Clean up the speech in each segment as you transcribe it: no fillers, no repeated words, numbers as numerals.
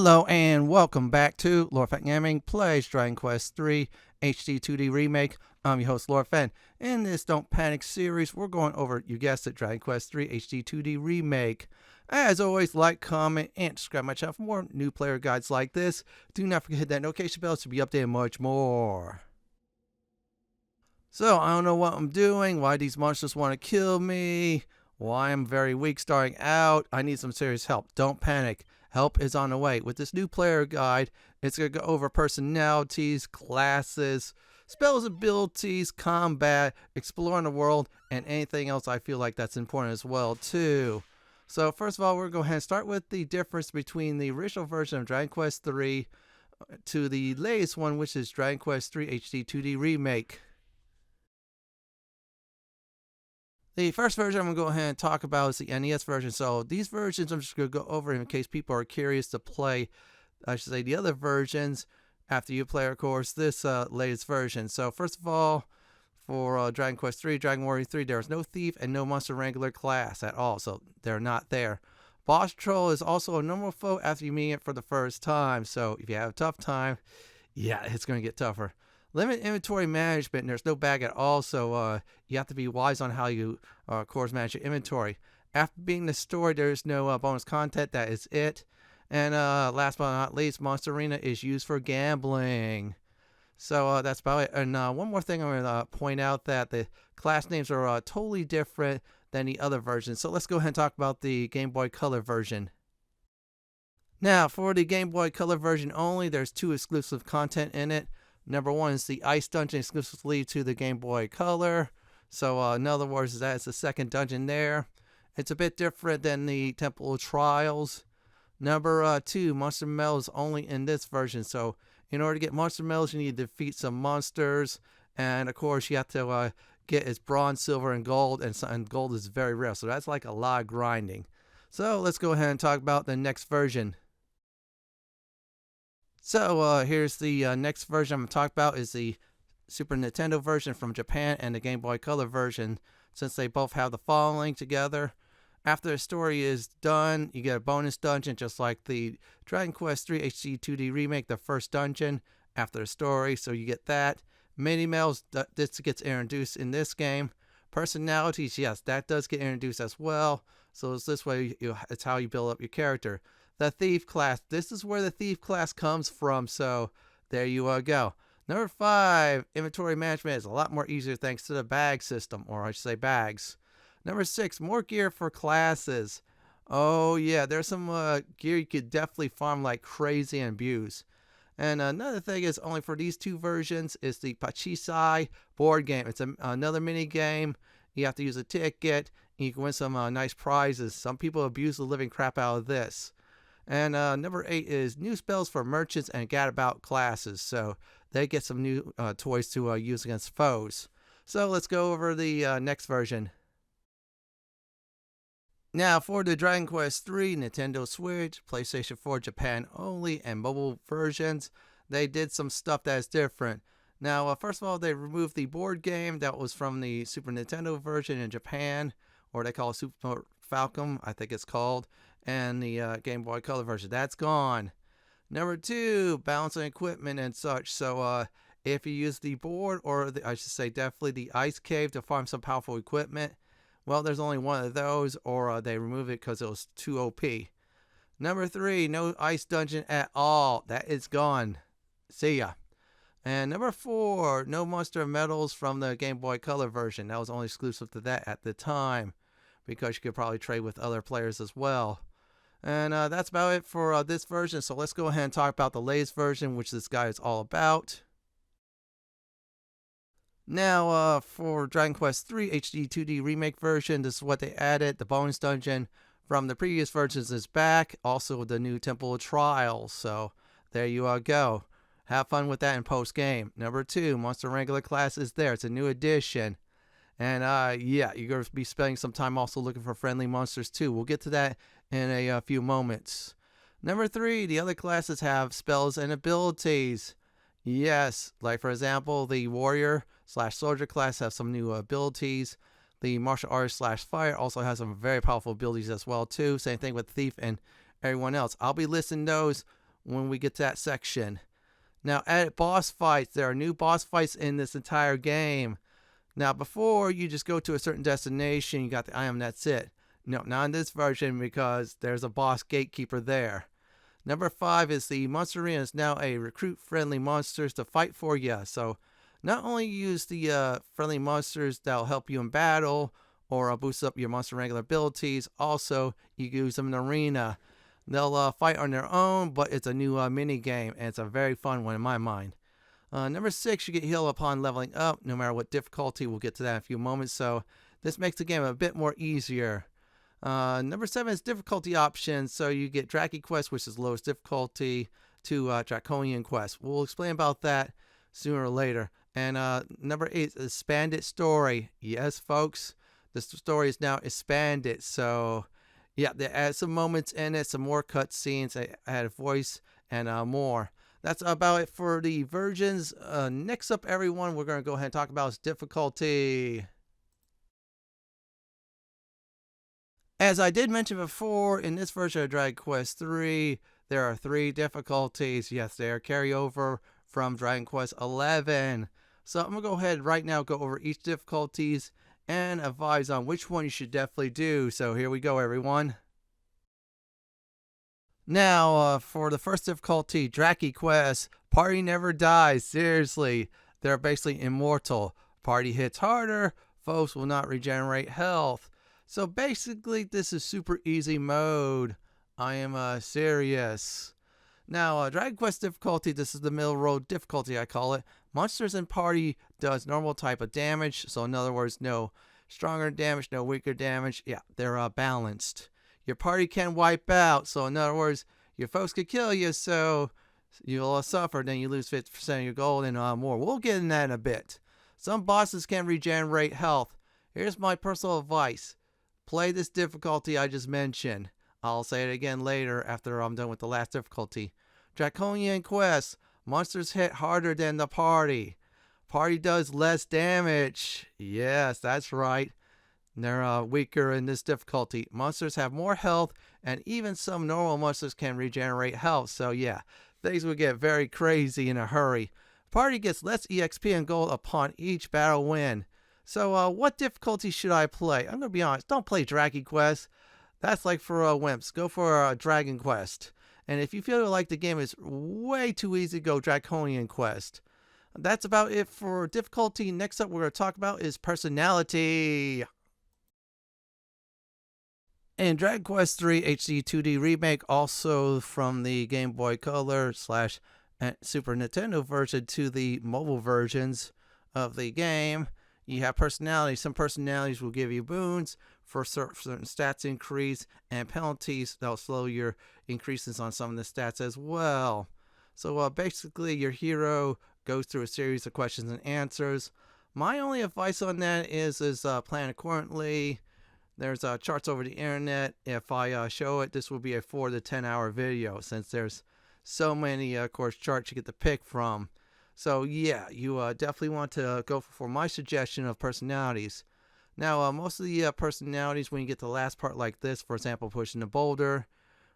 Hello and welcome back to Lord Fenton Gaming Plays Dragon Quest III HD 2D Remake. I'm your host Lord Fenton. In this Don't Panic series, we're going over, you guessed it, Dragon Quest III HD 2D Remake. As always, like, comment, and subscribe my channel for more new player guides like this. Do not forget to hit that notification bell to be updated much more. So, I don't know what I'm doing, why these monsters want to kill me, why I'm very weak starting out. I need some serious help. Don't panic. Help is on the way. With this new player guide, it's going to go over personalities, classes, spells, abilities, combat, exploring the world, and anything else I feel like that's important as well, too. So first of all, we're going to go ahead and start with the difference between the original version of Dragon Quest III to the latest one, which is Dragon Quest III HD 2D Remake. The first version I'm going to go ahead and talk about is the NES version. So these versions I'm just going to go over in case people are curious to play, I should say, the other versions after you play, of course, this latest version. So first of all, for Dragon Quest III, Dragon Warrior 3, there is no Thief and no Monster Wrangler class at all. So they're not there. Boss Troll is also a normal foe after you meet it for the first time. So if you have a tough time, yeah, it's going to get tougher. Limit inventory management, and there's no bag at all, so you have to be wise on how you, of course, manage your inventory. After beating the story, there's no bonus content. That is it. And last but not least, Monster Arena is used for gambling. So that's about it. And one more thing I'm going to point out, that the class names are totally different than the other versions. So let's go ahead and talk about the Game Boy Color version. Now, for the Game Boy Color version only, there's 2 exclusive content in it. Number 1 is the Ice Dungeon exclusively to the Game Boy Color. So in other words, that's the second dungeon there. It's a bit different than the Temple of Trials. Number 2, Monster Medals only in this version. So in order to get Monster Medals, you need to defeat some monsters. And of course, you have to get its bronze, silver, and gold. And gold is very rare. So that's like a lot of grinding. So let's go ahead and talk about the next version. So here's the next version I'm going to talk about is the Super Nintendo version from Japan and the Game Boy Color version, since they both have the following together. After the story is done, you get a bonus dungeon just like the Dragon Quest III HD 2D Remake, the first dungeon after the story, so you get that. Mini medals, this gets introduced in this game. Personalities, yes, that does get introduced as well, so it's this way, it's how you build up your character. The Thief class. This is where the Thief class comes from, so there you go. Number 5, inventory management is a lot more easier thanks to the bag system, or I should say bags. Number 6, more gear for classes. Oh yeah, there's some gear you could definitely farm like crazy and abuse. And another thing is, only for these 2 versions is the Pachisai board game. It's another mini game. You have to use a ticket, and you can win some nice prizes. Some people abuse the living crap out of this. And number 8 is new spells for merchants and Gadabout classes. So they get some new toys to use against foes. So let's go over the next version. Now for the Dragon Quest III, Nintendo Switch, PlayStation 4 Japan only, and mobile versions, they did some stuff that is different. Now, first of all, they removed the board game that was from the Super Nintendo version in Japan, or they call it Super Falcon, I think it's called, and the Game Boy Color version. That's gone. Number 2, balancing equipment and such. So if you use the board, or I should say definitely the ice cave to farm some powerful equipment, well, there's only one of those, or they remove it because it was too OP. Number 3, no ice dungeon at all. That is gone. See ya. And number 4, no monster medals from the Game Boy Color version. That was only exclusive to that at the time, because you could probably trade with other players as well. And that's about it for this version. So let's go ahead and talk about the latest version, which this guy is all about. Now, for Dragon Quest III HD 2D Remake version, this is what they added. The bonus dungeon from the previous versions is back. Also, the new Temple of Trials. So there you go. Have fun with that in post-game. Number 2, Monster Wrangler class is there. It's a new addition. And yeah, you're going to be spending some time also looking for friendly monsters too. We'll get to that in a few moments. Number 3, the other classes have spells and abilities. Yes, like for example, the warrior / soldier class have some new abilities. The martial artist / fire also has some very powerful abilities as well too. Same thing with thief and everyone else. I'll be listing those when we get to that section. Now, at boss fights, there are new boss fights in this entire game. Now, before, you just go to a certain destination, you got the item, that's it. No, not in this version, because there's a boss gatekeeper there. Number 5 is the Monster Arena is now a recruit-friendly monsters to fight for you. So, not only use the friendly monsters that'll help you in battle, or boost up your monster Wrangler abilities, also, you use them in the arena. They'll fight on their own, but it's a new mini game, and it's a very fun one in my mind. Number 6, you get healed upon leveling up, no matter what difficulty. We'll get to that in a few moments, so this makes the game a bit more easier. Number 7 is difficulty options, so you get Draki Quest, which is lowest difficulty, to Draconian Quest. We'll explain about that sooner or later. And number 8 is expanded story. Yes, folks, the story is now expanded, so yeah, they add some moments in it, some more cutscenes, they add a voice, and more. That's about it for the versions. Next up, everyone, we're going to go ahead and talk about its difficulty. As I did mention before, in this version of Dragon Quest III, there are 3 difficulties. Yes, they are carryover from Dragon Quest XI. So I'm going to go ahead right now, go over each difficulties and advise on which one you should definitely do. So here we go, everyone. Now, for the first difficulty, Draki Quest, party never dies. Seriously, they're basically immortal. Party hits harder, foes will not regenerate health. So basically, this is super easy mode. I am serious. Now, Dragon Quest difficulty, this is the middle road difficulty, I call it. Monsters in party does normal type of damage. So in other words, no stronger damage, no weaker damage. Yeah, they're balanced. Your party can wipe out. So in other words, your foes could kill you, so you'll suffer. Then you lose 50% of your gold and more. We'll get in that in a bit. Some bosses can regenerate health. Here's my personal advice. Play this difficulty I just mentioned. I'll say it again later after I'm done with the last difficulty. Draconian Quest. Monsters hit harder than the party. Party does less damage. Yes, that's right. They're weaker in this difficulty. Monsters have more health, and even some normal monsters can regenerate health. So yeah, things will get very crazy in a hurry. Party gets less EXP and gold upon each battle win. So what difficulty should I play? I'm going to be honest, don't play Dragon Quest. That's like for wimps. Go for Dragon Quest. And if you feel like the game is way too easy, go Draconian Quest. That's about it for difficulty. Next up, we're going to talk about is personality. In Dragon Quest III HD 2D Remake, also from the Game Boy Color / Super Nintendo version to the mobile versions of the game, you have personalities. Some personalities will give you boons for certain stats increase, and penalties that'll slow your increases on some of the stats as well. So basically, your hero goes through a series of questions and answers. My only advice on that is plan accordingly. There's charts over the internet. If I show it, this will be a 4 to 10 hour video, since there's so many, of course, charts you get to pick from. So yeah, you definitely want to go for my suggestion of personalities. Now, most of the personalities, when you get to the last part like this, for example, pushing the boulder,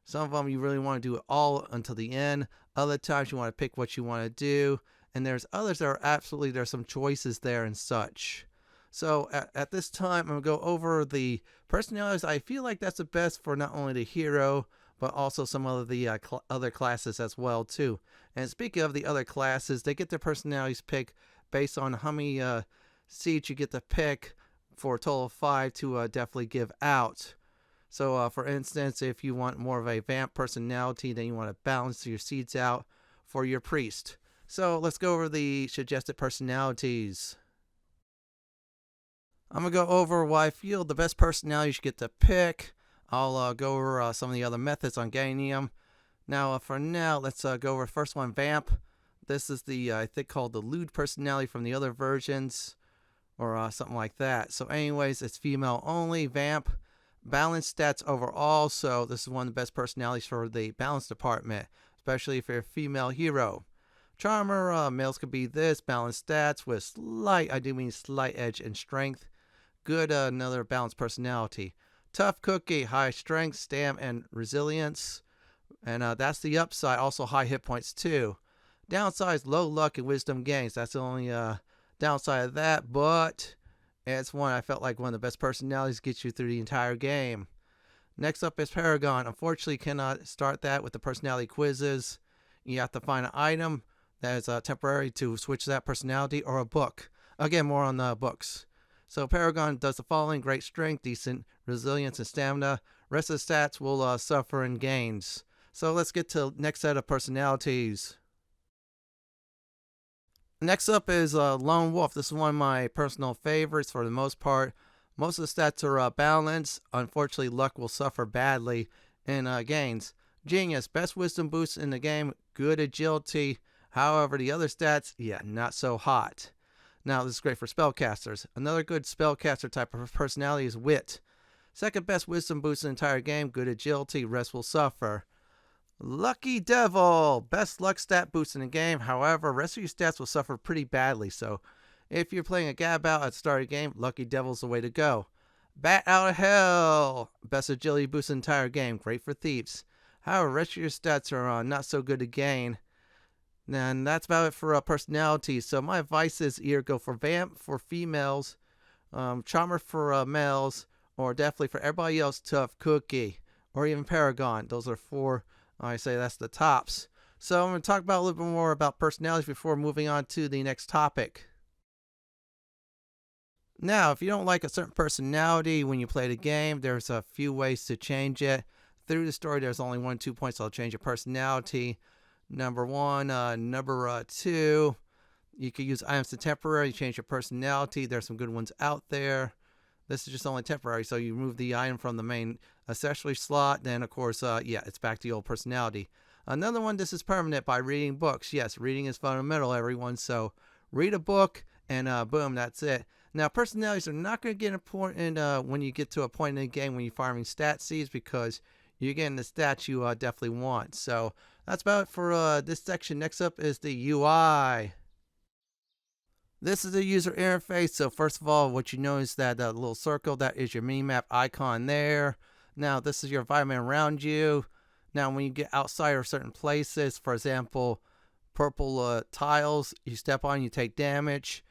some of them you really want to do it all until the end. Other times you want to pick what you want to do. And there's others that are absolutely, there's some choices there and such. So at this time, I'm going to go over the personalities. I feel like that's the best for not only the hero, but also some of the other classes as well, too. And speaking of the other classes, they get their personalities picked based on how many seats you get to pick for a total of 5 to definitely give out. So, for instance, if you want more of a vamp personality, then you want to balance your seats out for your priest. So, let's go over the suggested personalities. I'm going to go over why I feel the best personalities you get to pick. I'll go over some of the other methods on getting them. Now, for now, let's go over first one, Vamp. This is the, I think, called the lewd personality from the other versions, or something like that. So anyways, it's female only, Vamp. Balance stats overall, so this is one of the best personalities for the balance department, especially if you're a female hero. Charmer, males could be this, balanced stats with slight, I do mean slight edge and strength. Good, another balanced personality. Tough Cookie, high strength, stam, and resilience. And that's the upside. Also high hit points too. Downside is low luck and wisdom gains. That's the only downside of that, but it's one I felt like one of the best personalities, gets you through the entire game. Next up is Paragon. Unfortunately, cannot start that with the personality quizzes. You have to find an item that is temporary to switch that personality, or a book. Again, more on the books. So Paragon does the following: great strength, decent resilience and stamina. Rest of the stats will suffer in gains. So let's get to the next set of personalities. Next up is Lone Wolf. This is one of my personal favorites for the most part. Most of the stats are balanced. Unfortunately, luck will suffer badly in gains. Genius, best wisdom boost in the game, good agility. However, the other stats, yeah, not so hot. Now, this is great for spellcasters. Another good spellcaster type of personality is Wit. Second best wisdom boost in the entire game, good agility, rest will suffer. Lucky Devil, best luck stat boost in the game. However, rest of your stats will suffer pretty badly. So, if you're playing a Gadabout at the start of the game, Lucky Devil's the way to go. Bat Out of Hell, best agility boost in the entire game, great for thieves. However, rest of your stats are not so good to gain. And that's about it for personalities. So my advice is either go for Vamp for females, Charmer for males, or definitely for everybody else, Tough Cookie, or even Paragon. Those are four. I say that's the tops. So I'm going to talk about a little bit more about personalities before moving on to the next topic. Now, if you don't like a certain personality when you play the game, there's a few ways to change it. Through the story, there's only 1 or 2 points that'll change your personality. Number 1, number 2, you can use items to temporarily change your personality. There's some good ones out there. This is just only temporary, so you remove the item from the main accessory slot, then of course, yeah, it's back to your old personality. Another one, this is permanent by reading books. Yes, reading is fundamental, everyone, so read a book, and boom, that's it. Now, personalities are not going to get important when you get to a point in the game when you're farming stat seeds, because you're getting the stats you definitely want. So that's about it for this section. Next up is the UI. This is the user interface. So first of all, what you know is that little circle, that is your minimap icon there. Now, this is your environment around you. Now, when you get outside of certain places, for example, purple tiles, you step on, you take damage.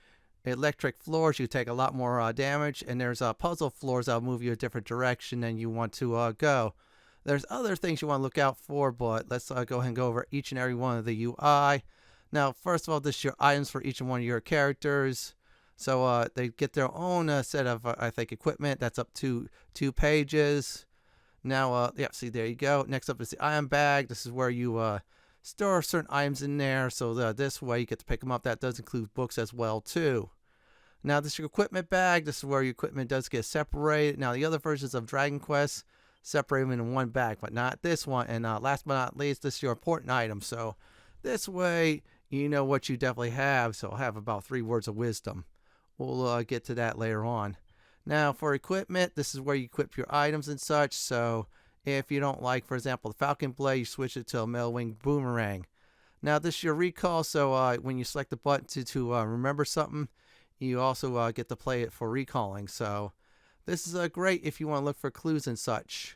Electric floors, you take a lot more damage. And there's puzzle floors that'll move you a different direction than you want to go. There's other things you want to look out for, but let's go ahead and go over each and every one of the UI. Now, first of all, this is your items for each one of your characters. So they get their own set of, I think, equipment. That's up to 2 pages. Now, yeah, see, there you go. Next up is the item bag. This is where you store certain items in there. So this way you get to pick them up. That does include books as well, too. Now, this is your equipment bag. This is where your equipment does get separated. Now, the other versions of Dragon Quest separate them in one bag, but not this one. And last but not least, this is your important item. So this way, you know what you definitely have. So I'll have about 3 words of wisdom. We'll get to that later on. Now, for equipment, this is where you equip your items and such. So if you don't like, for example, the Falcon Blade, you switch it to a Metal Wing Boomerang. Now, this is your recall. So when you select the button to remember something, you also get to play it for recalling. So this is great if you want to look for clues and such.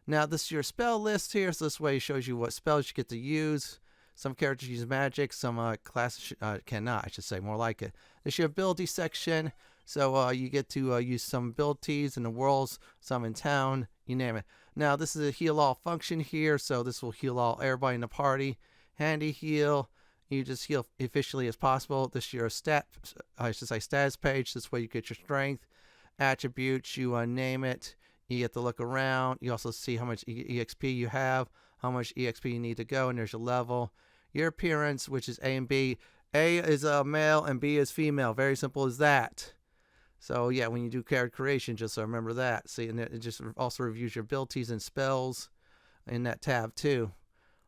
Now, this is your spell list here. So this way it shows you what spells you get to use. Some characters use magic. Some classes cannot, I should say, more like it. This is your ability section. So you get to use some abilities in the worlds, some in town, you name it. Now, this is a heal all function here. So this will heal all everybody in the party. Handy heal. You just heal efficiently as possible. This is your status page. This way you get your strength, attributes, you name it. You get to look around. You also see how much EXP you have, how much EXP you need to go, and there's your level. Your appearance, which is A and B. A is male and B is female. Very simple as that. So yeah, when you do character creation, just remember that. See, and it just also reviews your abilities and spells in that tab too.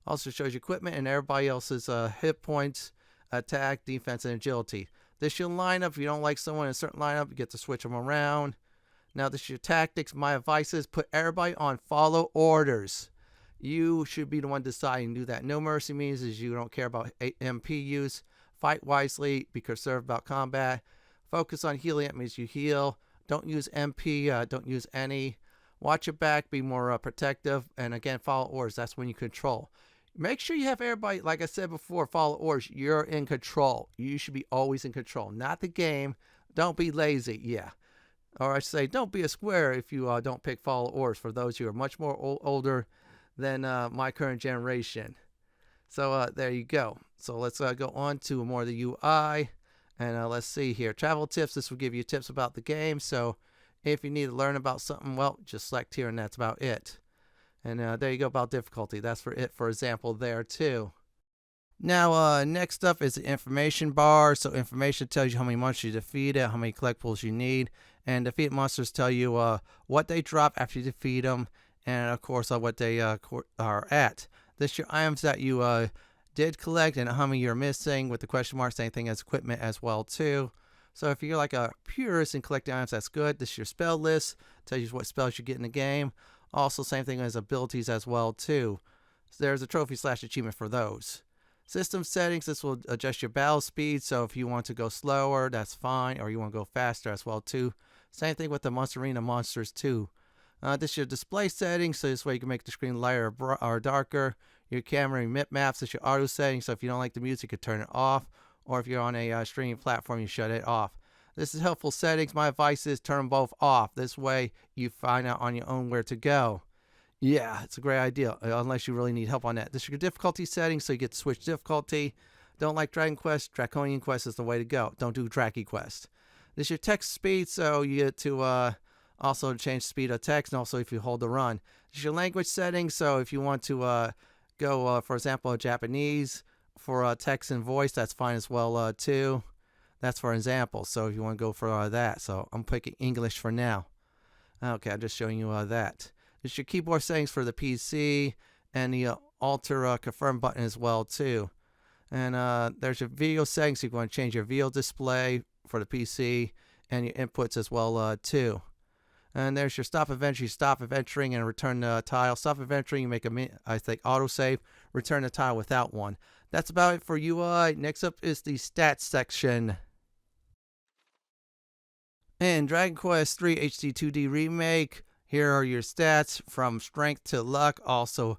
Also shows you equipment and everybody else's hit points, attack, defense, and agility. This is your lineup. If you don't like someone in a certain lineup, you get to switch them around. Now, this is your tactics. My advice is put everybody on follow orders. You should be the one deciding to do that. No mercy means is you don't care about MP use. Fight wisely. Be conservative about combat. Focus on healing. That means you heal. Don't use MP. Don't use any. Watch your back, be more protective, and again, follow orders. That's when you control. Make sure you have everybody, like I said before, follow orders. You're in control. You should be always in control, not the game. Don't be lazy, yeah. Or I should say, don't be a square if you don't pick follow orders for those who are much more older than my current generation. So there you go. So let's go on to more of the UI. And let's see here. Travel tips. This will give you tips about the game. So if you need to learn about something, well, just select here and that's about it. And there you go about difficulty. That's for it, for example, there too. Now, next up is the information bar. So information tells you how many monsters you defeated, how many collectibles you need. And defeated monsters tell you what they drop after you defeat them. And, of course, what they are at. This your items that you did collect and how many you're missing with the question mark. Same thing as equipment as well, too. So if you're like a purist in collecting items, that's good. This is your spell list. Tells you what spells you get in the game. Also, same thing as abilities as well, too. So there's a trophy / achievement for those. System settings, this will adjust your battle speed. So if you want to go slower, that's fine. Or you want to go faster as well, too. Same thing with the Monster Arena monsters, too. This is your display settings. So this way you can make the screen lighter or darker. Your camera and mip maps is your auto settings. So if you don't like the music, you can turn it off. Or if you're on a streaming platform, you shut it off. This is helpful settings. My advice is turn them both off. This way you find out on your own where to go. Yeah, it's a great idea, unless you really need help on that. This is your difficulty settings, so you get to switch difficulty. Don't like Dragon Quest? Draconian Quest is the way to go. Don't do Draki Quest. This is your text speed, so you get to also change speed of text, and also if you hold the run. This is your language settings, so if you want to go, for example, Japanese for text and voice, that's fine as well, too. That's for example, so if you want to go for that. So I'm picking English for now. Okay, I'm just showing you that. This is your keyboard settings for the PC and the alter confirm button as well, too. And there's your video settings. So you want to change your video display for the PC and your inputs as well, too. And there's your stop adventure. Stop adventuring and return the tile. Stop adventuring, you make a autosave. Return the tile without one. That's about it for UI. Next up is the stats section. In Dragon Quest III HD 2D Remake, here are your stats from strength to luck, also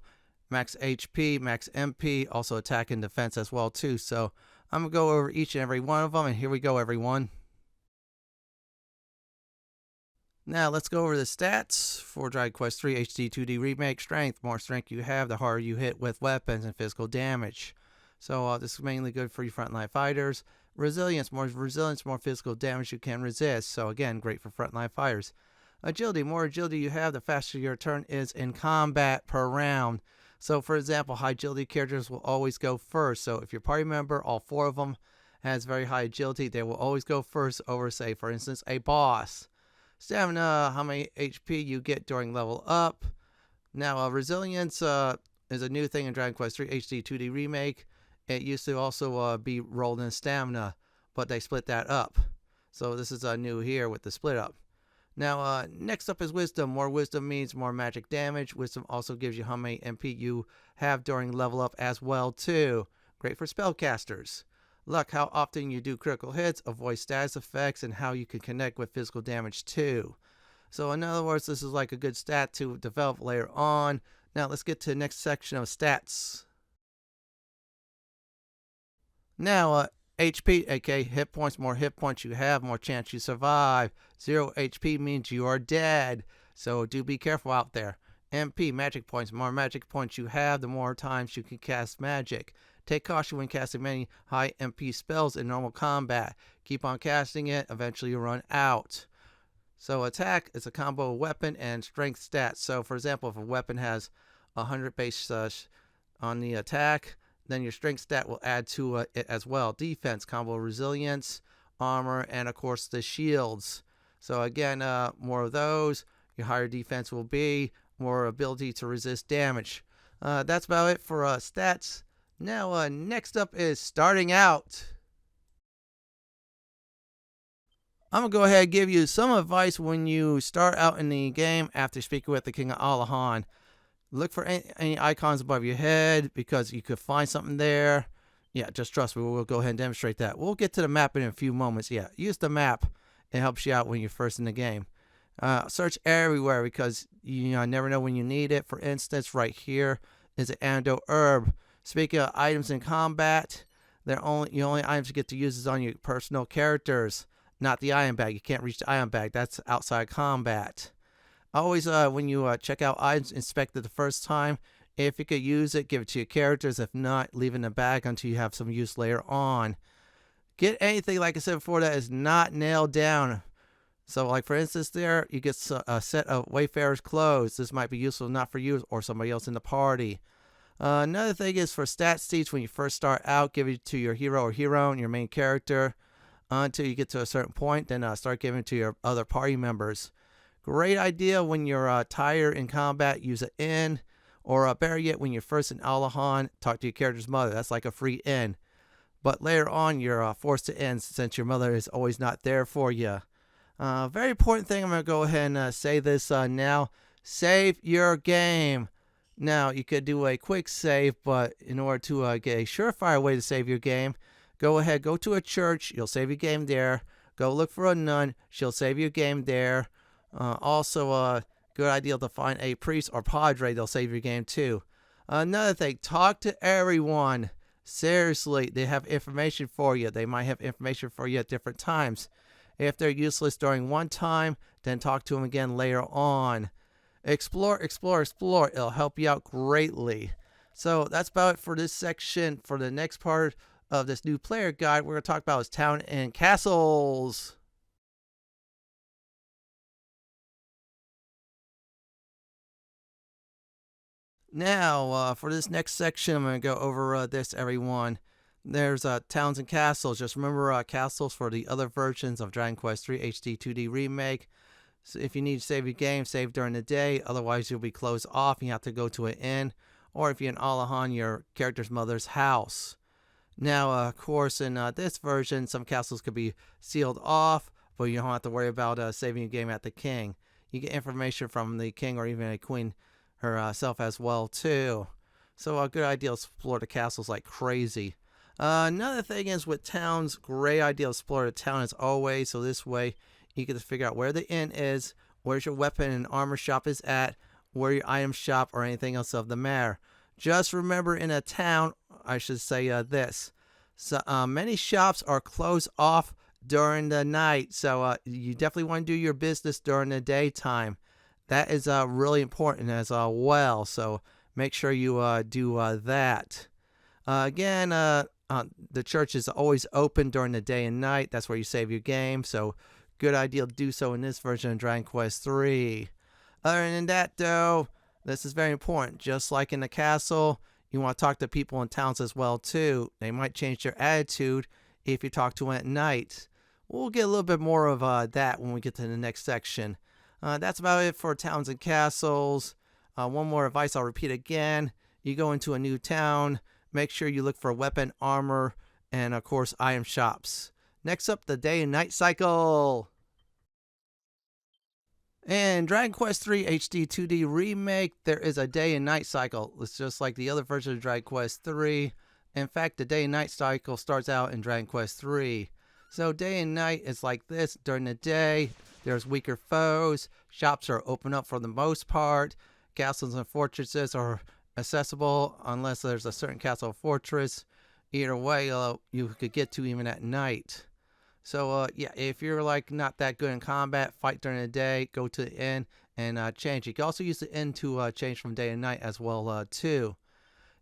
max HP, max MP, also attack and defense as well too. So I'm going to go over each and every one of them, and here we go, everyone. Now let's go over the stats for Dragon Quest III HD 2D Remake. Strength, more strength you have, the harder you hit with weapons and physical damage. So this is mainly good for your frontline fighters. Resilience, more physical damage you can resist. So again, great for frontline fighters. Agility, more agility you have, the faster your turn is in combat per round. So for example, high agility characters will always go first. So if your party member, all 4 of them, has very high agility, they will always go first over, say, for instance, a boss. Stamina, how many HP you get during level up. Now, resilience is a new thing in Dragon Quest III HD 2D Remake. It used to also be rolled in stamina, but they split that up. So this is new here with the split up. Now, next up is wisdom. More wisdom means more magic damage. Wisdom also gives you how many MP you have during level up as well, too. Great for spellcasters. Luck, how often you do critical hits, avoid status effects, and how you can connect with physical damage, too. So, in other words, this is like a good stat to develop later on. Now, let's get to the next section of stats. Now, HP, aka hit points. More hit points you have, more chance you survive. 0 HP means you are dead. So do be careful out there. MP, magic points. More magic points you have, the more times you can cast magic. Take caution when casting many high MP spells in normal combat. Keep on casting it, eventually you'll run out. So attack is a combo of weapon and strength stats. So for example, if a weapon has 100 base on the attack, then your strength stat will add to it as well. Defense, combo resilience, armor, and of course the shields. So again, more of those, your higher defense will be, more ability to resist damage. That's about it for stats. Now, next up is starting out. I'm going to go ahead and give you some advice when you start out in the game after speaking with the King of Alahan. Look for any icons above your head because you could find something there. Yeah, just trust me. We'll go ahead and demonstrate that. We'll get to the map in a few moments. Yeah, use the map. It helps you out when you're first in the game. Search everywhere because you never know when you need it. For instance, right here is an antidote herb. Speaking of items in combat, the only items you get to use is on your personal characters, not the item bag. You can't reach the item bag. That's outside combat. Always, when you check out items, inspect it the first time. If you could use it, give it to your characters. If not, leave it in the bag until you have some use later on. Get anything, like I said before, that is not nailed down. So, like for instance, there you get a set of Wayfarer's clothes. This might be useful not for you or somebody else in the party. Another thing is for stat seeds. When you first start out, give it to your hero or heroine, your main character, until you get to a certain point. Then start giving it to your other party members. Great idea when you're tired in combat. Use an inn, or better yet, when you're first in Alahan, talk to your character's mother. That's like a free inn. But later on, you're forced to end since your mother is always not there for you. Very important thing, I'm going to go ahead and say this now. Save your game. Now, you could do a quick save, but in order to get a surefire way to save your game, go ahead, go to a church, you'll save your game there. Go look for a nun, she'll save your game there. Also, good idea to find a priest or padre, they'll save your game too. Another thing, talk to everyone. Seriously, they have information for you. They might have information for you at different times. If they're useless during one time, then talk to them again later on. Explore, explore, explore. It'll help you out greatly. So that's about it for this section. For the next part of this new player guide, we're going to talk about is town and castles. Now, for this next section, I'm going to go over this, everyone. There's towns and castles. Just remember castles for the other versions of Dragon Quest III HD 2D Remake. So if you need to save your game, save during the day. Otherwise, you'll be closed off. You have to go to an inn. Or if you're in Alahan, your character's mother's house. Now, of course, in this version, some castles could be sealed off, but you don't have to worry about saving your game at the king. You get information from the king or even a queen herself as well, too. So a good idea to explore the castles like crazy. Another thing is with towns, great idea to explore the town as always. So this way, you can just figure out where the inn is, where's your weapon and armor shop is at, where your item shop or anything else of the matter. Just remember, in a town, I should say this. So many shops are closed off during the night, so you definitely want to do your business during the daytime. That is really important as well. So make sure you do that. Again, the church is always open during the day and night. That's where you save your game. So good idea to do so in this version of Dragon Quest III. Other than that, though, this is very important. Just like in the castle, you want to talk to people in towns as well, too. They might change their attitude if you talk to them at night. We'll get a little bit more of that when we get to the next section. That's about it for towns and castles. One more advice I'll repeat again. You go into a new town, make sure you look for weapon, armor, and of course item shops. Next up, the day and night cycle. In Dragon Quest III HD 2D Remake, there is a day and night cycle. It's just like the other version of Dragon Quest III. In fact, the day and night cycle starts out in Dragon Quest III. So day and night is like this. During the day, there's weaker foes. Shops are open up for the most part. Castles and fortresses are accessible unless there's a certain castle or fortress. Either way, you could get to even at night. So yeah, if you're like not that good in combat, fight during the day, go to the inn and change. You can also use the inn to change from day to night as well too.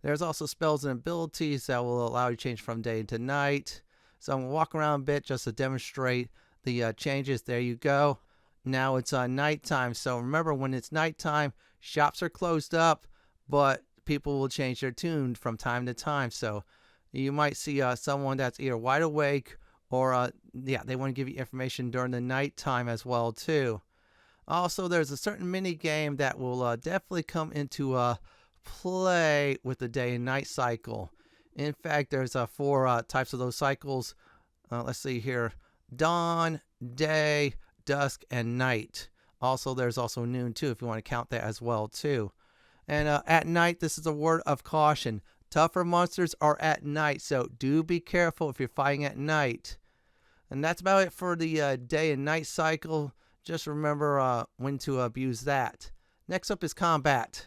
There's also spells and abilities that will allow you to change from day to night. So I'm going to walk around a bit just to demonstrate the changes. There you go. Now it's nighttime. So remember, when it's nighttime, shops are closed up, but people will change their tune from time to time. So you might see someone that's either wide awake or yeah, they want to give you information during the nighttime as well too. Also, there's a certain mini game that will definitely come into play with the day and night cycle. In fact, there's 4 types of those cycles. Let's see here: dawn, day, dusk, and night. Also, there's also noon too, if you want to count that as well too. And at night, this is a word of caution. Tougher monsters are at night, so do be careful if you're fighting at night. And that's about it for the day and night cycle. Just remember when to abuse that. Next up is combat.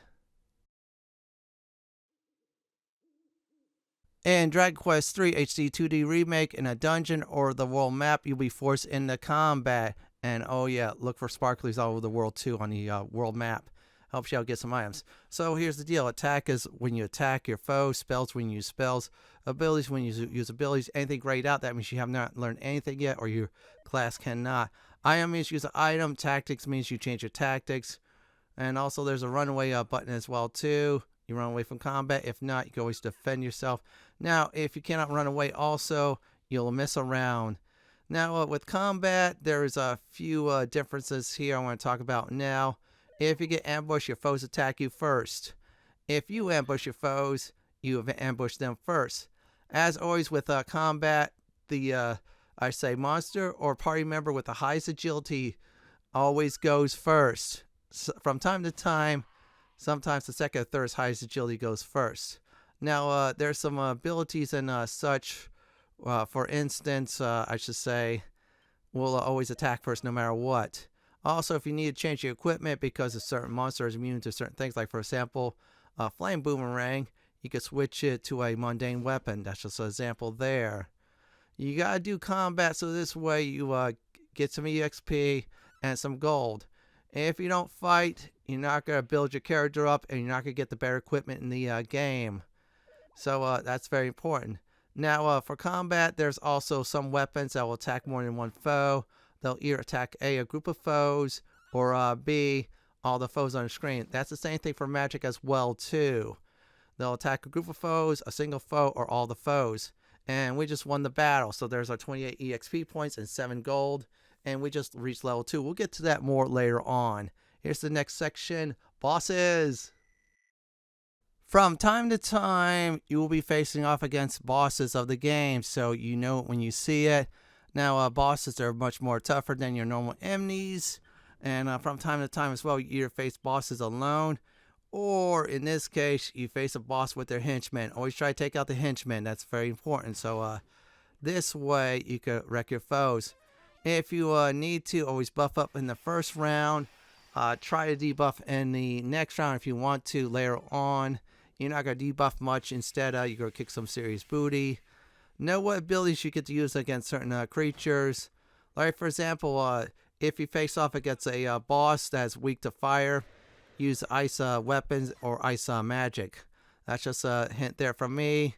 In Dragon Quest III HD 2D Remake, in a dungeon or the world map, you'll be forced into combat. And oh yeah, look for sparklies all over the world too on the world map. Helps you out get some items. So here's the deal. Attack is when you attack your foe. Spells when you use spells. Abilities when you use abilities. Anything grayed out, that means you have not learned anything yet or your class cannot. Item means use an item. Tactics means you change your tactics. And also there's a runaway button as well too. You run away from combat. If not, you can always defend yourself. Now, if you cannot run away also, you'll miss a round. Now, with combat, there's a few differences here I want to talk about now. If you get ambushed, your foes attack you first. If you ambush your foes, you have ambushed them first. As always with combat, the monster or party member with the highest agility always goes first. So from time to time, sometimes the second or third highest agility goes first. Now, there's some abilities and such. For instance, will always attack first no matter what. Also, if you need to change your equipment because a certain monster is immune to certain things, like for example, Flame Boomerang, you can switch it to a mundane weapon. That's just an example there. You gotta do combat so this way you get some EXP and some gold. If you don't fight, you're not gonna build your character up and you're not gonna get the better equipment in the game. So that's very important. Now, for combat, there's also some weapons that will attack more than one foe. They'll either attack A, a group of foes, or B, all the foes on the screen. That's the same thing for magic as well, too. They'll attack a group of foes, a single foe, or all the foes. And we just won the battle. So there's our 28 EXP points and 7 gold. And we just reached level 2. We'll get to that more later on. Here's the next section, bosses. From time to time, you will be facing off against bosses of the game, so you know it when you see it. Now, bosses are much more tougher than your normal enemies, and from time to time as well, you either face bosses alone, or in this case, you face a boss with their henchmen. Always try to take out the henchmen. That's very important. So this way, you can wreck your foes. If you need to, always buff up in the first round. Try to debuff in the next round if you want to later on. You're not going to debuff much. Instead, you're going to kick some serious booty. Know what abilities you get to use against certain creatures. Like, for example, if you face off against a boss that's weak to fire, use ice weapons or ice magic. That's just a hint there from me.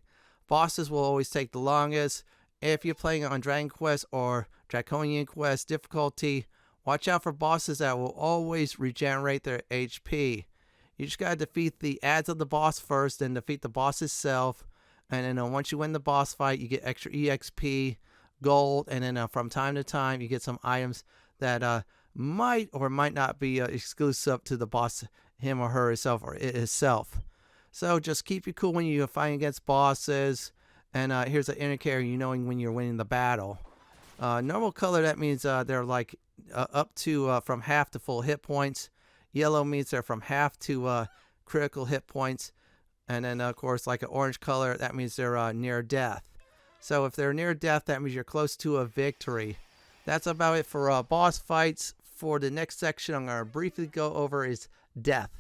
Bosses will always take the longest. If you're playing on Dragon Quest or Draconian Quest difficulty, watch out for bosses that will always regenerate their HP. You just gotta defeat the ads of the boss first, then defeat the boss itself, and then once you win the boss fight, you get extra EXP, gold, and then from time to time, you get some items that might or might not be exclusive to the boss, him or her itself, or it itself. So just keep you cool when you're fighting against bosses, and here's an indicator you knowing when you're winning the battle. Normal color, that means they're like up to from half to full hit points. Yellow means they're from half to critical hit points. And then, of course, like an orange color, that means they're near death. So if they're near death, that means you're close to a victory. That's about it for boss fights. For the next section, I'm going to briefly go over is death.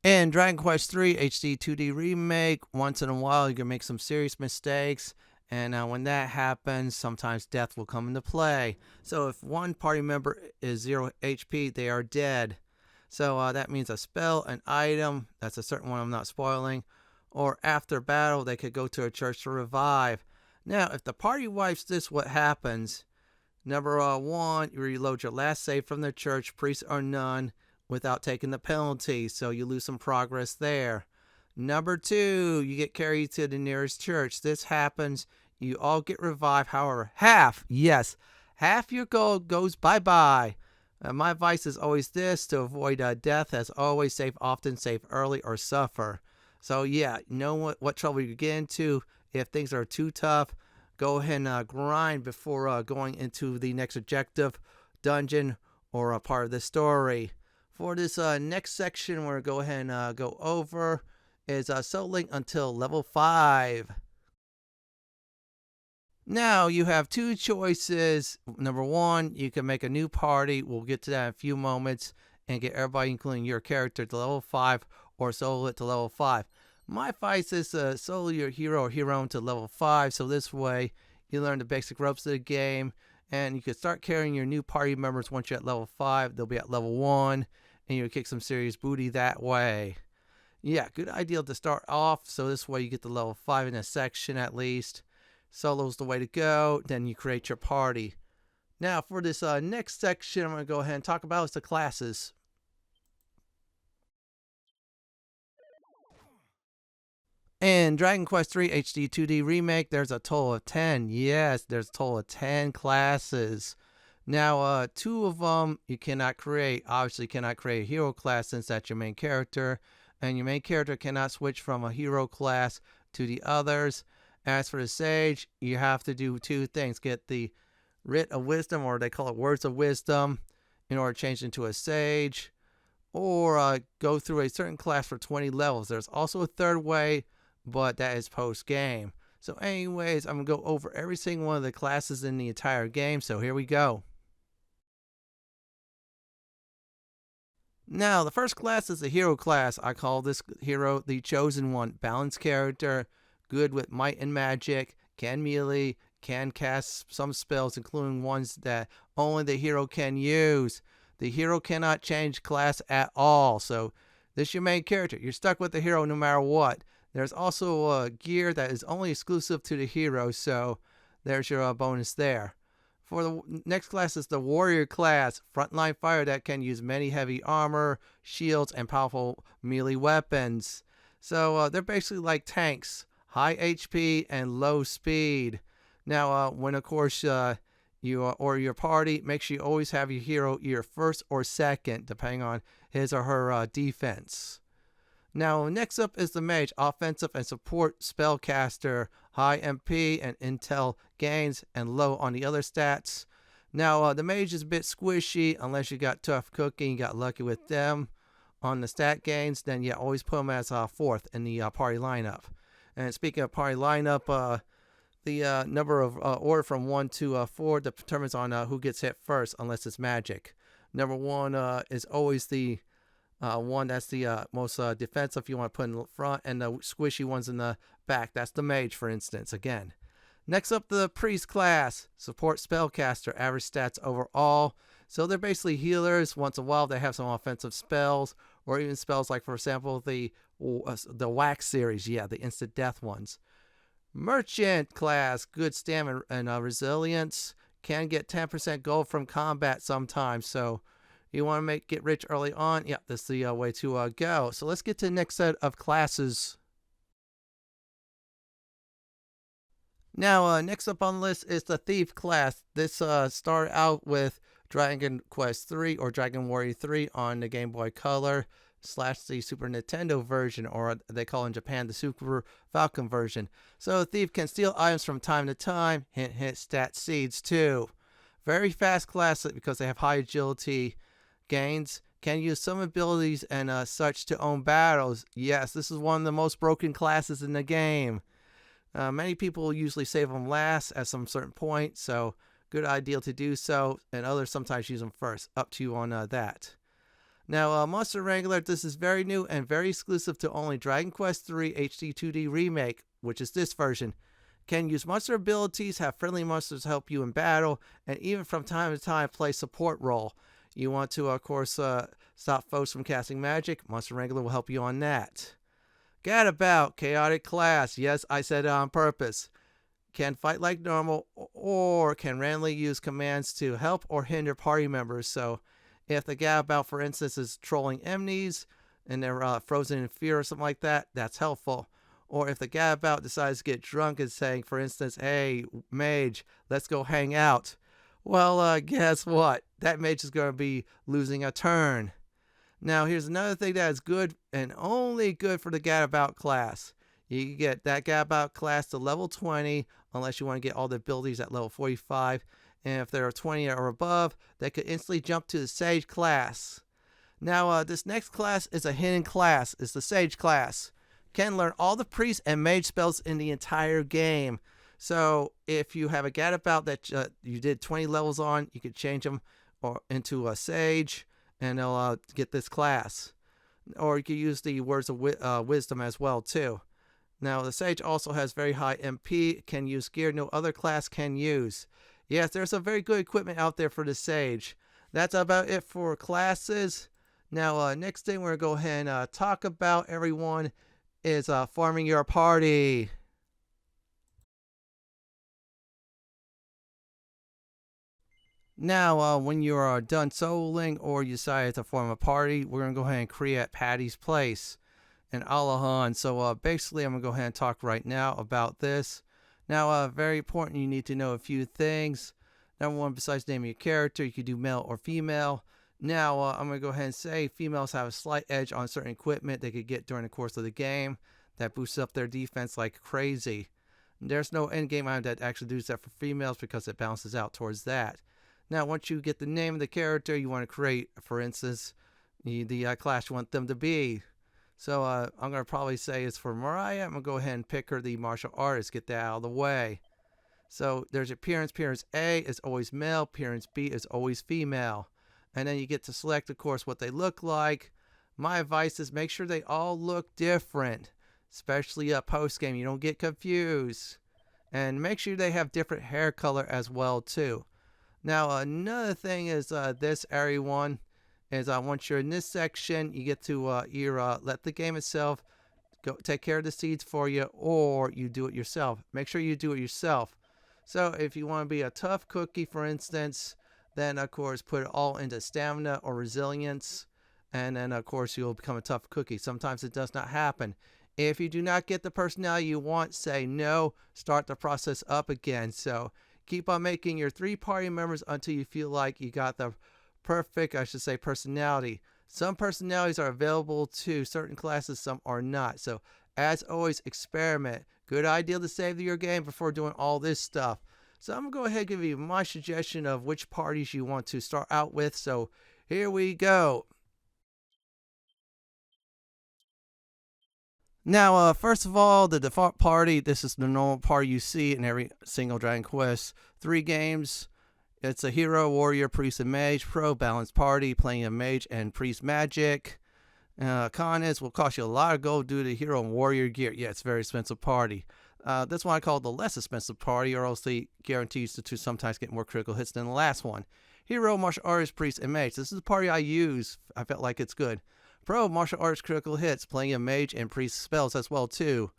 In Dragon Quest III HD 2D Remake, once in a while, you're going to make some serious mistakes. And when that happens, sometimes death will come into play. So if one party member is 0 HP, they are dead. So that means a spell, an item, that's a certain one I'm not spoiling, or after battle, they could go to a church to revive. Now, if the party wipes this, what happens? Number 1, you reload your last save from the church, priest or nun, without taking the penalty, so you lose some progress there. Number 2, you get carried to the nearest church. This happens, you all get revived, however, half your gold goes bye-bye. My advice is always this, to avoid death, as always, save often, save early, or suffer. So yeah, know what trouble you get into. If things are too tough, go ahead and grind before going into the next objective, dungeon, or a part of the story. For this next section, we're going to go ahead and go over is Soul Link until level 5. Now you have two choices. Number one, you can make a new party. We'll get to that in a few moments and get everybody, including your character, to level 5 or solo it to level 5. My advice is to solo your hero or heroine to level 5, so this way you learn the basic ropes of the game and you can start carrying your new party members. Once you're at level 5, they'll be at level 1 and you'll kick some serious booty that way. Yeah, good idea to start off, so this way you get to level 5 in a section at least. Solo's the way to go, then you create your party. Now for this next section I'm going to go ahead and talk about is the classes. In Dragon Quest III HD 2D Remake, there's a total of 10. Yes, there's a total of 10 classes. Now, 2 of them you cannot create. Obviously, you cannot create a hero class since that's your main character. And your main character cannot switch from a hero class to the others. As for the Sage, you have to do 2 things. Get the Writ of Wisdom, or they call it Words of Wisdom, in order to change into a Sage. Or go through a certain class for 20 levels. There's also a third way, but that is post-game. So anyways, I'm going to go over every single one of the classes in the entire game, so here we go. Now, the first class is the hero class. I call this hero the Chosen One. Balanced character, good with might and magic, can melee, can cast some spells, including ones that only the hero can use. The hero cannot change class at all, so this is your main character. You're stuck with the hero no matter what. There's also gear that is only exclusive to the hero, so there's your bonus there. For the next class is the Warrior class, frontline fighter that can use many heavy armor, shields, and powerful melee weapons. So they're basically like tanks, high HP and low speed. Now, when of course you or your party, make sure you always have your hero either first or second, depending on his or her defense. Now, next up is the Mage, offensive and support spellcaster, high MP and intel gains, and low on the other stats. Now, the Mage is a bit squishy unless you got Tough Cookie and got lucky with them on the stat gains. Then you always put them as 4th in the party lineup. And speaking of party lineup, the number of order from 1 to 4 determines on who gets hit first, unless it's magic. Number 1 is always the one that's the most defensive you want to put in the front, and the squishy ones in the back. That's the Mage, for instance, again. Next up, the Priest class. Support spellcaster, average stats overall. So they're basically healers. Once in a while, they have some offensive spells, or even spells like, for example, the Wax series. Yeah, the instant death ones. Merchant class, good stamina and resilience. Can get 10% gold from combat sometimes, so you want to get rich early on? Yeah, this is the way to go. So let's get to the next set of classes. Now, next up on the list is the Thief class. This started out with Dragon Quest III or Dragon Warrior 3 on the Game Boy Color / the Super Nintendo version, or they call in Japan the Super Falcon version. So Thief can steal items from time to time, hint hint, stat seeds too. Very fast class because they have high agility gains, can use some abilities and such to own battles. Yes, this is one of the most broken classes in the game. Many people usually save them last at some certain point, so good idea to do so, and others sometimes use them first. Up to you on that. Now, Monster Wrangler, this is very new and very exclusive to only Dragon Quest III HD 2D Remake, which is this version. Can use monster abilities, have friendly monsters help you in battle, and even from time to time play support role. You want to, of course, stop foes from casting magic. Monster Wrangler will help you on that. Gadabout, chaotic class. Yes, I said it on purpose. Can fight like normal, or can randomly use commands to help or hinder party members. So if the Gadabout, for instance, is trolling enemies and they're frozen in fear or something like that, that's helpful. Or if the Gadabout decides to get drunk and saying, for instance, hey, Mage, let's go hang out. Well, guess what? That Mage is going to be losing a turn. Now, here's another thing that is good and only good for the Gadabout class. You can get that Gadabout class to level 20 unless you want to get all the abilities at level 45. And if they're 20 or above, they could instantly jump to the Sage class. Now, this next class is a hidden class. It's the Sage class. Can learn all the Priest and Mage spells in the entire game. So if you have a Gadabout that you did 20 levels on, you could change them or into a Sage, and they'll get this class. Or you could use the Words of Wisdom as well too. Now the Sage also has very high MP, can use gear no other class can use. Yes, there's some very good equipment out there for the Sage. That's about it for classes. Now next thing we're going to go ahead and talk about, everyone, is farming your party. Now, when you are done soloing or you decide to form a party, we're going to go ahead and create Patty's Place in Alahan. So basically, I'm going to go ahead and talk right now about this. Now, very important, you need to know a few things. Number one, besides naming your character, you could do male or female. Now, I'm going to go ahead and say females have a slight edge on certain equipment they could get during the course of the game that boosts up their defense like crazy. There's no end game item that actually does that for females because it balances out towards that. Now, once you get the name of the character you want to create, for instance, the class you want them to be. So I'm going to probably say it's for Mariah. I'm going to go ahead and pick her the martial artist, get that out of the way. So there's appearance. Appearance A is always male. Appearance B is always female. And then you get to select, of course, what they look like. My advice is make sure they all look different, especially post-game. You don't get confused. And make sure they have different hair color as well, too. Now, another thing is this, everyone, is once you're in this section, you get to either let the game itself go take care of the seeds for you, or you do it yourself. Make sure you do it yourself. So if you want to be a tough cookie, for instance, then, of course, put it all into stamina or resilience, and then, of course, you'll become a tough cookie. Sometimes it does not happen. If you do not get the personality you want, say no, start the process up again. So keep on making your 3 party members until you feel like you got the perfect, personality. Some personalities are available to certain classes, some are not. So as always, experiment. Good idea to save your game before doing all this stuff. So I'm going to go ahead and give you my suggestion of which parties you want to start out with. So here we go. Now, first of all, the default party, this is the normal party you see in every single Dragon Quest 3 games. It's a hero, warrior, priest, and mage. Pro, balanced party, playing a mage and priest magic. Con is, will cost you a lot of gold due to hero and warrior gear. Yeah, it's a very expensive party. That's why I call it the less expensive party, or else they guarantees to sometimes get more critical hits than the last one. Hero, martial artist, priest, and mage. This is the party I use. I felt like it's good. Pro, martial arts, critical hits, playing a mage and priest spells as well too.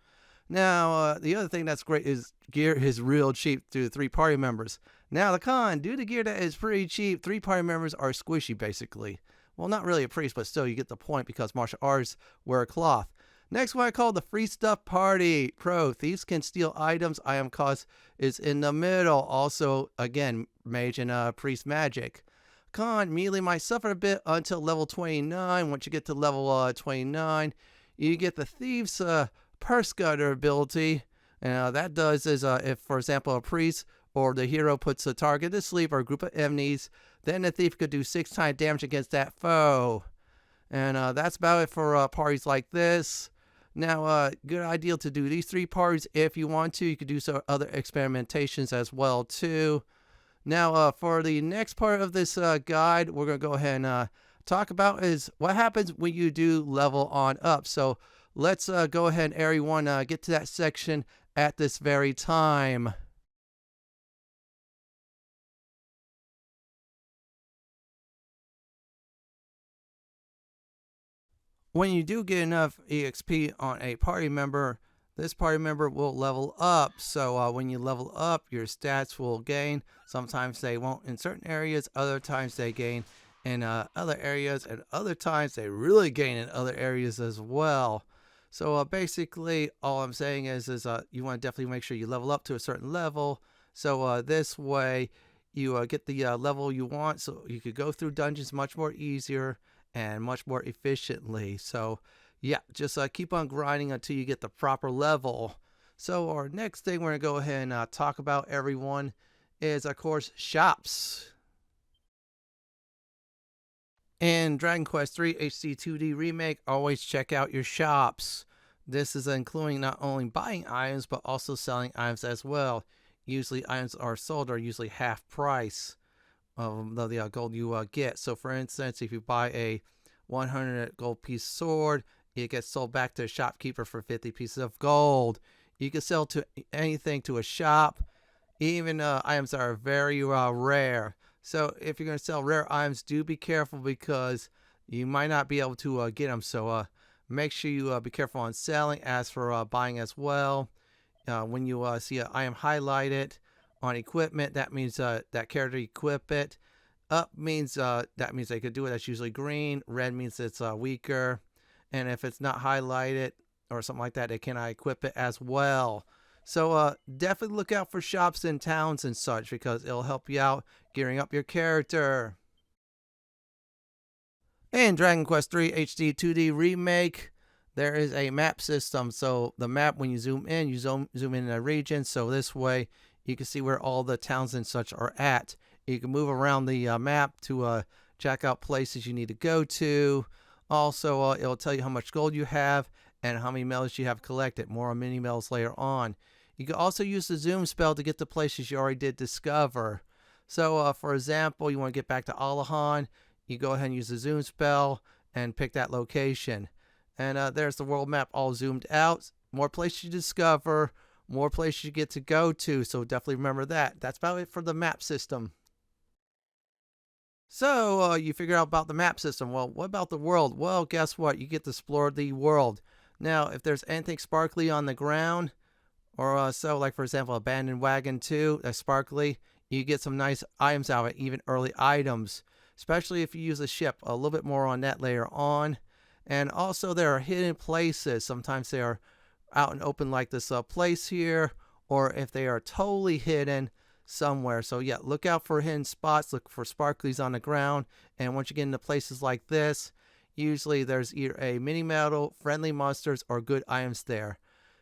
Now, the other thing that's great is gear is real cheap to 3 party members. Now, the con, due to gear that is pretty cheap, 3 party members are squishy basically. Well, not really a priest, but still you get the point because martial arts wear cloth. Next one I call the free stuff party. Pro, thieves can steal items. Item cost is in the middle. Also, again, mage and priest magic. Con, melee might suffer a bit until level 29. Once you get to level 29, you get the Thieves Purse Gutter ability. And that does is, if, for example, a priest or the hero puts a target to sleep or a group of enemies, then the thief could do 6 times damage against that foe. And that's about it for parties like this. Now, good idea to do these 3 parties if you want to. You could do some other experimentations as well, too. Now, for the next part of this guide, we're going to go ahead and talk about is what happens when you do level on up. So let's go ahead and everyone get to that section at this very time. When you do get enough EXP on a party member, this party member will level up. So when you level up, your stats will gain. Sometimes they won't in certain areas, other times they gain in other areas, and other times they really gain in other areas as well. So basically, all I'm saying is you want to definitely make sure you level up to a certain level. So this way, you get the level you want, so you could go through dungeons much more easier and much more efficiently. So yeah, just keep on grinding until you get the proper level. So our next thing we're going to go ahead and talk about, everyone, is, of course, shops. In Dragon Quest III HD 2D Remake, always check out your shops. This is including not only buying items, but also selling items as well. Usually items are sold are usually half price of the gold you get. So for instance, if you buy a 100 gold piece sword, it gets sold back to a shopkeeper for 50 pieces of gold. You can sell to anything to a shop, even items that are very rare. So if you're going to sell rare items, do be careful because you might not be able to get them. So make sure you be careful on selling. As for buying as well, when you see an item highlighted on equipment, that means that character equip it. Up means that means they could do it. That's usually green. Red means it's weaker. And if it's not highlighted or something like that, they cannot equip it as well. So definitely look out for shops in towns and such because it'll help you out gearing up your character. In Dragon Quest III HD 2D Remake, there is a map system. So the map, when you zoom in, you zoom in a region. So this way you can see where all the towns and such are at. You can move around the map to check out places you need to go to. Also, it'll tell you how much gold you have and how many medals you have collected. More on mini medals later on. You can also use the zoom spell to get to places you already did discover. So, for example, you want to get back to Alahan, you go ahead and use the zoom spell and pick that location. And there's the world map all zoomed out. More places you discover, more places you get to go to. So definitely remember that. That's about it for the map system. So, you figure out about the map system. Well, what about the world? Well, guess what? You get to explore the world. Now, if there's anything sparkly on the ground, or so, like for example, Abandoned Wagon 2, that's sparkly, you get some nice items out of it, even early items. Especially if you use a ship. A little bit more on that later on. And also, there are hidden places. Sometimes they are out and open like this place here, or if they are totally hidden somewhere. So yeah, look out for hidden spots, look for sparklies on the ground, and once you get into places like this, usually there's either a mini medal, friendly monsters, or good items there.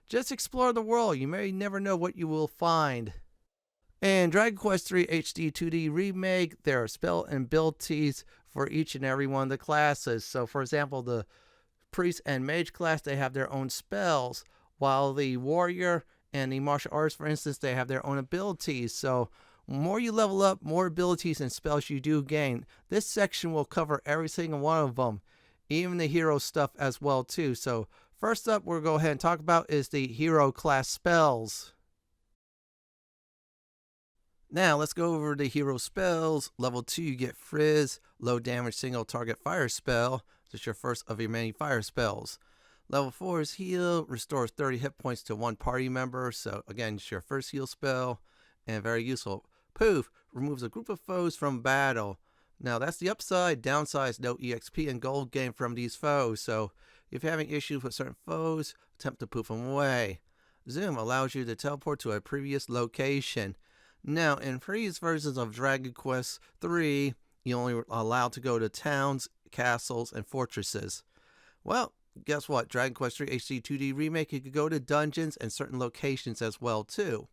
Just explore the world, you may never know what you will find. In Dragon Quest III HD 2D Remake, there are spell and abilities for each and every one of the classes. So for example, the Priest and Mage class, they have their own spells, while the Warrior and the martial arts, for instance, they have their own abilities. So more you level up, more abilities and spells you do gain. This section will cover every single one of them, even the hero stuff as well too. So first up, we'll go ahead and talk about is the hero class spells. Now let's go over the hero spells. Level 2, you get Frizz, low damage single target fire spell. This your first of your many fire spells. Level 4 is Heal, restores 30 hit points to one party member. So again, it's your first heal spell and very useful. Poof, removes a group of foes from battle. Now that's the upside. Downside is no EXP and gold gained from these foes. So if you're having issues with certain foes, attempt to poof them away. Zoom allows you to teleport to a previous location. Now in previous versions of Dragon Quest III, you only were allowed to go to towns, castles, and fortresses. Well, guess what? Dragon Quest III HD 2D Remake, you could go to dungeons and certain locations as well too.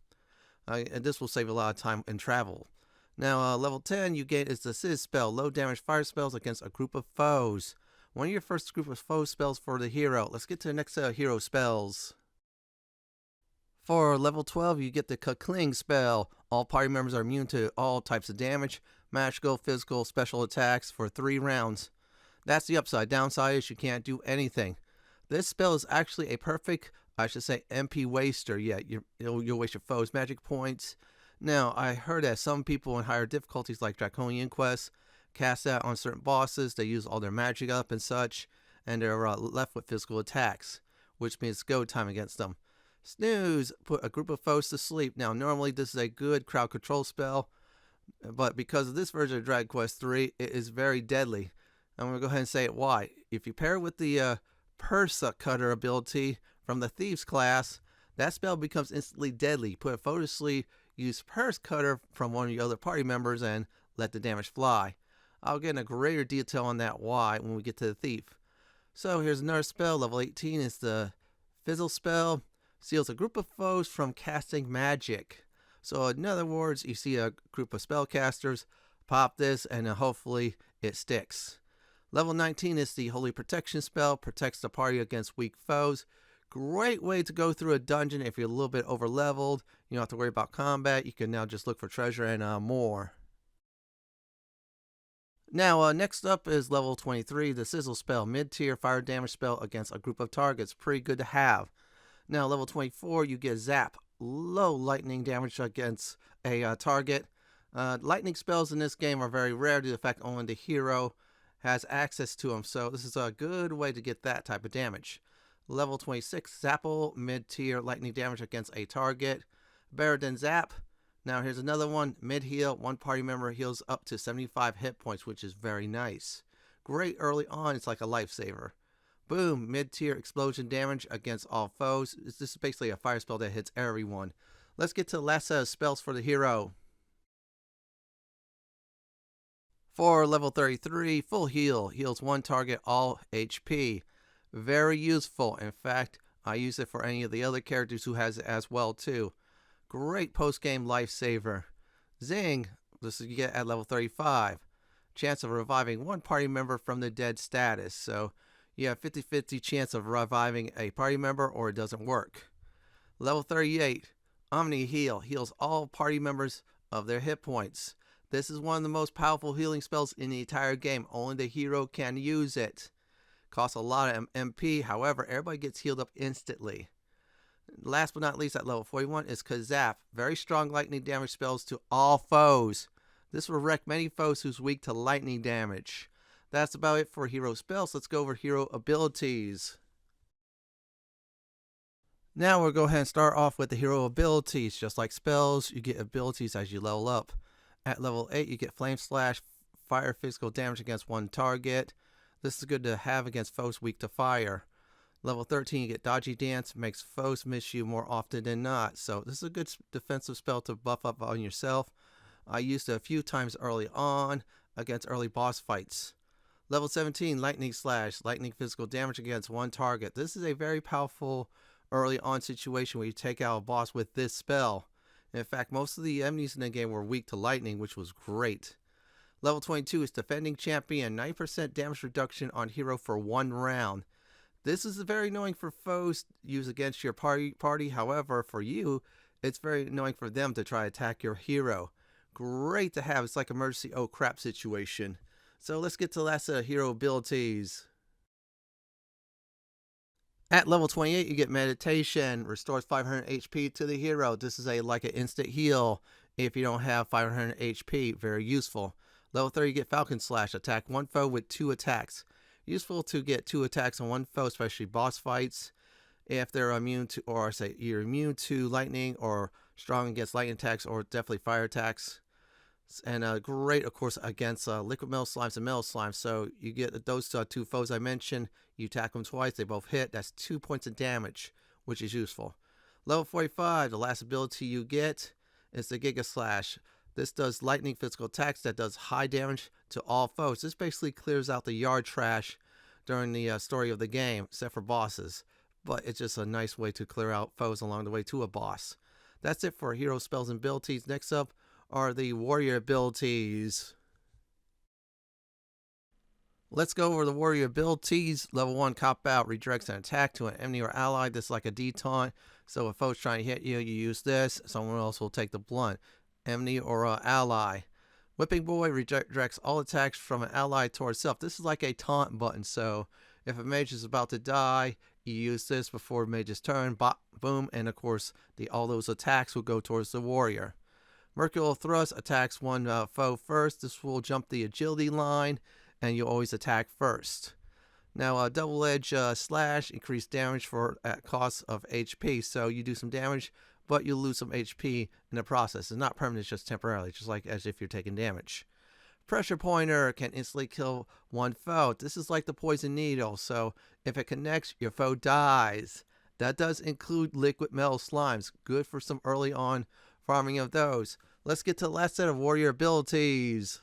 And this will save a lot of time and travel. Now, level 10, you gain is the Sizz spell, low damage fire spells against a group of foes. One of your first group of foe spells for the hero. Let's get to the next set of hero spells. For level 12, you get the Kling spell. All party members are immune to all types of damage, magical, physical, special attacks for 3 rounds. That's the upside. Downside is you can't do anything. This spell is actually a perfect, I should say, MP waster. Yeah, you'll waste your foes' magic points. Now, I heard that some people in higher difficulties like Draconian Quest cast that on certain bosses. They use all their magic up and such, and they're left with physical attacks, which means go time against them. Snooze, put a group of foes to sleep. Now, normally this is a good crowd control spell, but because of this version of Dragon Quest III, it is very deadly. I'm going to go ahead and say it why. If you pair it with the Purse Cutter ability from the Thieves class, that spell becomes instantly deadly. Put a foe to sleep, use Purse Cutter from one of your other party members, and let the damage fly. I'll get into greater detail on that why when we get to the Thief. So here's another spell. Level 18 is the Fizzle spell. Seals a group of foes from casting magic. So in other words, you see a group of spellcasters, pop this, and hopefully it sticks. Level 19 is the Holy Protection spell. Protects the party against weak foes. Great way to go through a dungeon if you're a little bit over leveled. You don't have to worry about combat. You can now just look for treasure and more. Now, next up is level 23, the Sizzle spell, mid-tier fire damage spell against a group of targets. Pretty good to have. Now, level 24, you get Zap, low lightning damage against a target. Lightning spells in this game are very rare due to the fact only the hero has access to them, so this is a good way to get that type of damage. Level 26, Zapple, mid-tier lightning damage against a target. Better than Zap. Now here's another one, mid-heal, one party member heals up to 75 hit points, which is very nice. Great early on, it's like a lifesaver. Boom, mid-tier explosion damage against all foes. This is basically a fire spell that hits everyone. Let's get to the last set of spells for the hero. For level 33, full heal, heals one target all HP. Very useful. In fact, I use it for any of the other characters who has it as well too. Great post-game lifesaver. Zing, this is you get at level 35. Chance of reviving one party member from the dead status. So you have 50-50 chance of reviving a party member or it doesn't work. Level 38, Omni Heal, heals all party members of their hit points. This is one of the most powerful healing spells in the entire game. Only the hero can use it. Costs a lot of MP, however, everybody gets healed up instantly. Last but not least at level 41 is Kazap. Very strong lightning damage spells to all foes. This will wreck many foes who's weak to lightning damage. That's about it for hero spells. Let's go over hero abilities. Now we'll go ahead and start off with the hero abilities. Just like spells, you get abilities as you level up. At level 8, you get Flame Slash, fire physical damage against one target. This is good to have against foes weak to fire. Level 13, you get Dodgy Dance, makes foes miss you more often than not. So this is a good defensive spell to buff up on yourself. I used it a few times early on against early boss fights. Level 17, Lightning Slash, lightning physical damage against one target. This is a very powerful early on situation where you take out a boss with this spell. In fact, most of the enemies in the game were weak to lightning, which was great. Level 22 is Defending Champion, 9% damage reduction on hero for 1 round. This is very annoying for foes to use against your party. However, for you, it's very annoying for them to try to attack your hero. Great to have. It's like emergency oh crap situation. So let's get to the last set of hero abilities. At level 28, you get Meditation, restores 500 HP to the hero. This is like an instant heal if you don't have 500 HP. Very useful. Level 30, you get Falcon Slash, attack one foe with 2 attacks. Useful to get 2 attacks on one foe, especially boss fights. If they're immune to, or say you're immune to lightning or strong against lightning attacks or definitely fire attacks. And great, of course, against liquid metal slimes and metal slimes. So you get those 2 foes I mentioned. You attack them twice, they both hit. That's 2 points of damage, which is useful. Level 45, the last ability you get is the Giga Slash. This does lightning physical attacks that does high damage to all foes. This basically clears out the yard trash during the story of the game, except for bosses. But it's just a nice way to clear out foes along the way to a boss. That's it for hero spells and abilities. Next up are the warrior abilities. Let's go over the warrior abilities. Level 1, Cop Out, redirects an attack to an enemy or ally. This is like a D-taunt. So if foe's trying to hit you, you use this. Someone else will take the blunt. Enemy or ally. Whipping Boy redirects all attacks from an ally towards self. This is like a taunt button. So if a mage is about to die, you use this before mage's turn. Bop, boom, and of course all those attacks will go towards the warrior. Mercurial Thrust attacks one foe first. This will jump the agility line, and you always attack first. Now, Double Edge Slash, increased damage for at cost of HP. So you do some damage, but you lose some HP in the process. It's not permanent, it's just temporarily, just like as if you're taking damage. Pressure Pointer can instantly kill one foe. This is like the Poison Needle, so if it connects, your foe dies. That does include liquid metal slimes. Good for some early on farming of those. Let's get to the last set of warrior abilities.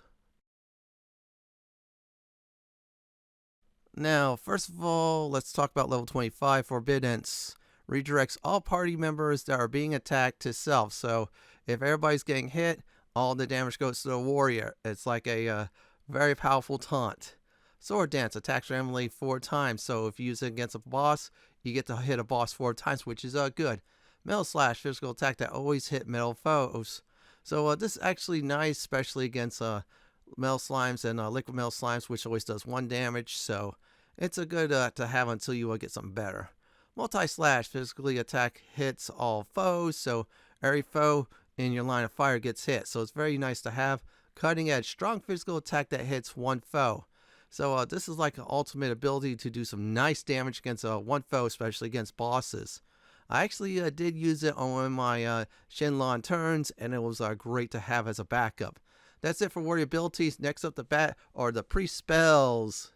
Now, first of all, let's talk about level 25, Forbiddance. Redirects all party members that are being attacked to self. So if everybody's getting hit, all the damage goes to the warrior. It's like a very powerful taunt. Sword Dance attacks randomly 4 times. So if you use it against a boss, you get to hit a boss 4 times, which is good. Metal Slash, physical attack that always hit metal foes. So this is actually nice, especially against metal slimes and liquid metal slimes, which always does 1 damage. So it's a good to have until you get something better. Multi-slash, physically attack hits all foes, so every foe in your line of fire gets hit. So it's very nice to have. Cutting edge, strong physical attack that hits 1 foe. So this is like an ultimate ability to do some nice damage against 1 foe, especially against bosses. I actually did use it on one of my Shenlong turns, and it was great to have as a backup. That's it for warrior abilities. Next up the bat are the priest spells.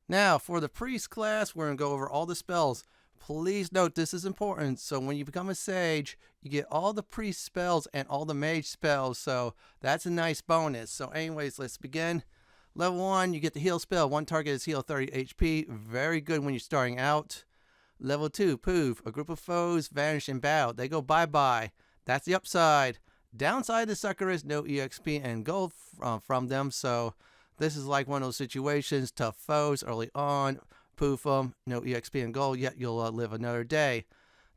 Now for the priest class, we're going to go over all the spells. Please note this is important. So when you become a sage, you get all the priest spells and all the mage spells. So that's a nice bonus. So anyways, let's begin. Level 1, you get the heal spell. 1 target is heal 30 HP. Very good when you're starting out. Level 2, poof. A group of foes vanish in battle. They go bye-bye. That's the upside. Downside of the sucker is no EXP and gold from them. So this is like one of those situations. Tough foes early on. Poof them. No EXP and gold, yet you'll live another day.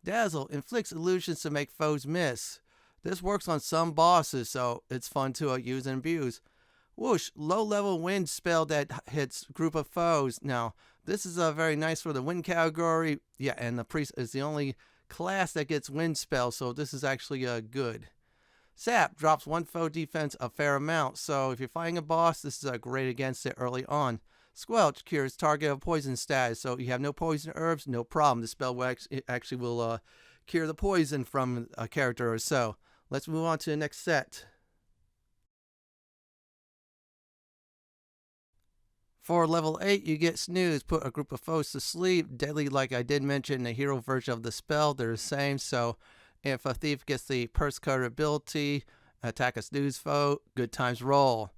Dazzle inflicts illusions to make foes miss. This works on some bosses, so it's fun to use and abuse. Whoosh, low-level wind spell that hits group of foes. Now, this is very nice for the wind category. Yeah, and the priest is the only class that gets wind spell, so this is actually good. Sap drops 1 foe defense a fair amount, so if you're fighting a boss, this is great against it early on. Squelch cures target of poison status, so you have no poison herbs, no problem. The spell will actually will cure the poison from a character or so. Let's move on to the next set. For level 8, you get Snooze. Put a group of foes to sleep. Deadly, like I did mention, the hero version of the spell. They're the same. So if a thief gets the Purse Cutter ability, attack a Snooze foe, good times roll.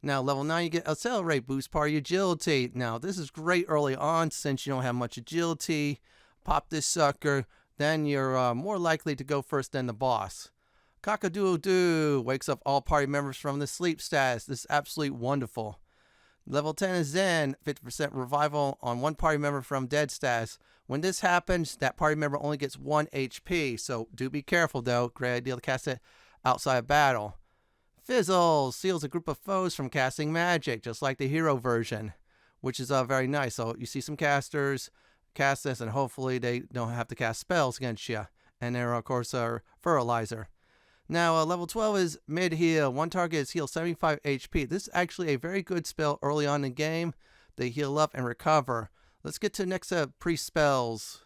Now, level 9, you get Accelerate. Boost party agility. Now, this is great early on since you don't have much agility. Pop this sucker. Then you're more likely to go first than the boss. Cock-a-doodle-doo. Wakes up all party members from the sleep status. This is absolutely wonderful. Level 10 is Zen, 50% revival on 1 party member from dead status. When this happens, that party member only gets 1 HP, so do be careful though. Great idea to cast it outside of battle. Fizzle seals a group of foes from casting magic, just like the hero version, which is very nice. So you see some casters cast this, and hopefully they don't have to cast spells against you. And there, of course, are Fertilizer. Now, level 12 is mid-heal. 1 target is heal 75 HP. This is actually a very good spell early on in the game. They heal up and recover. Let's get to the next set of priest spells.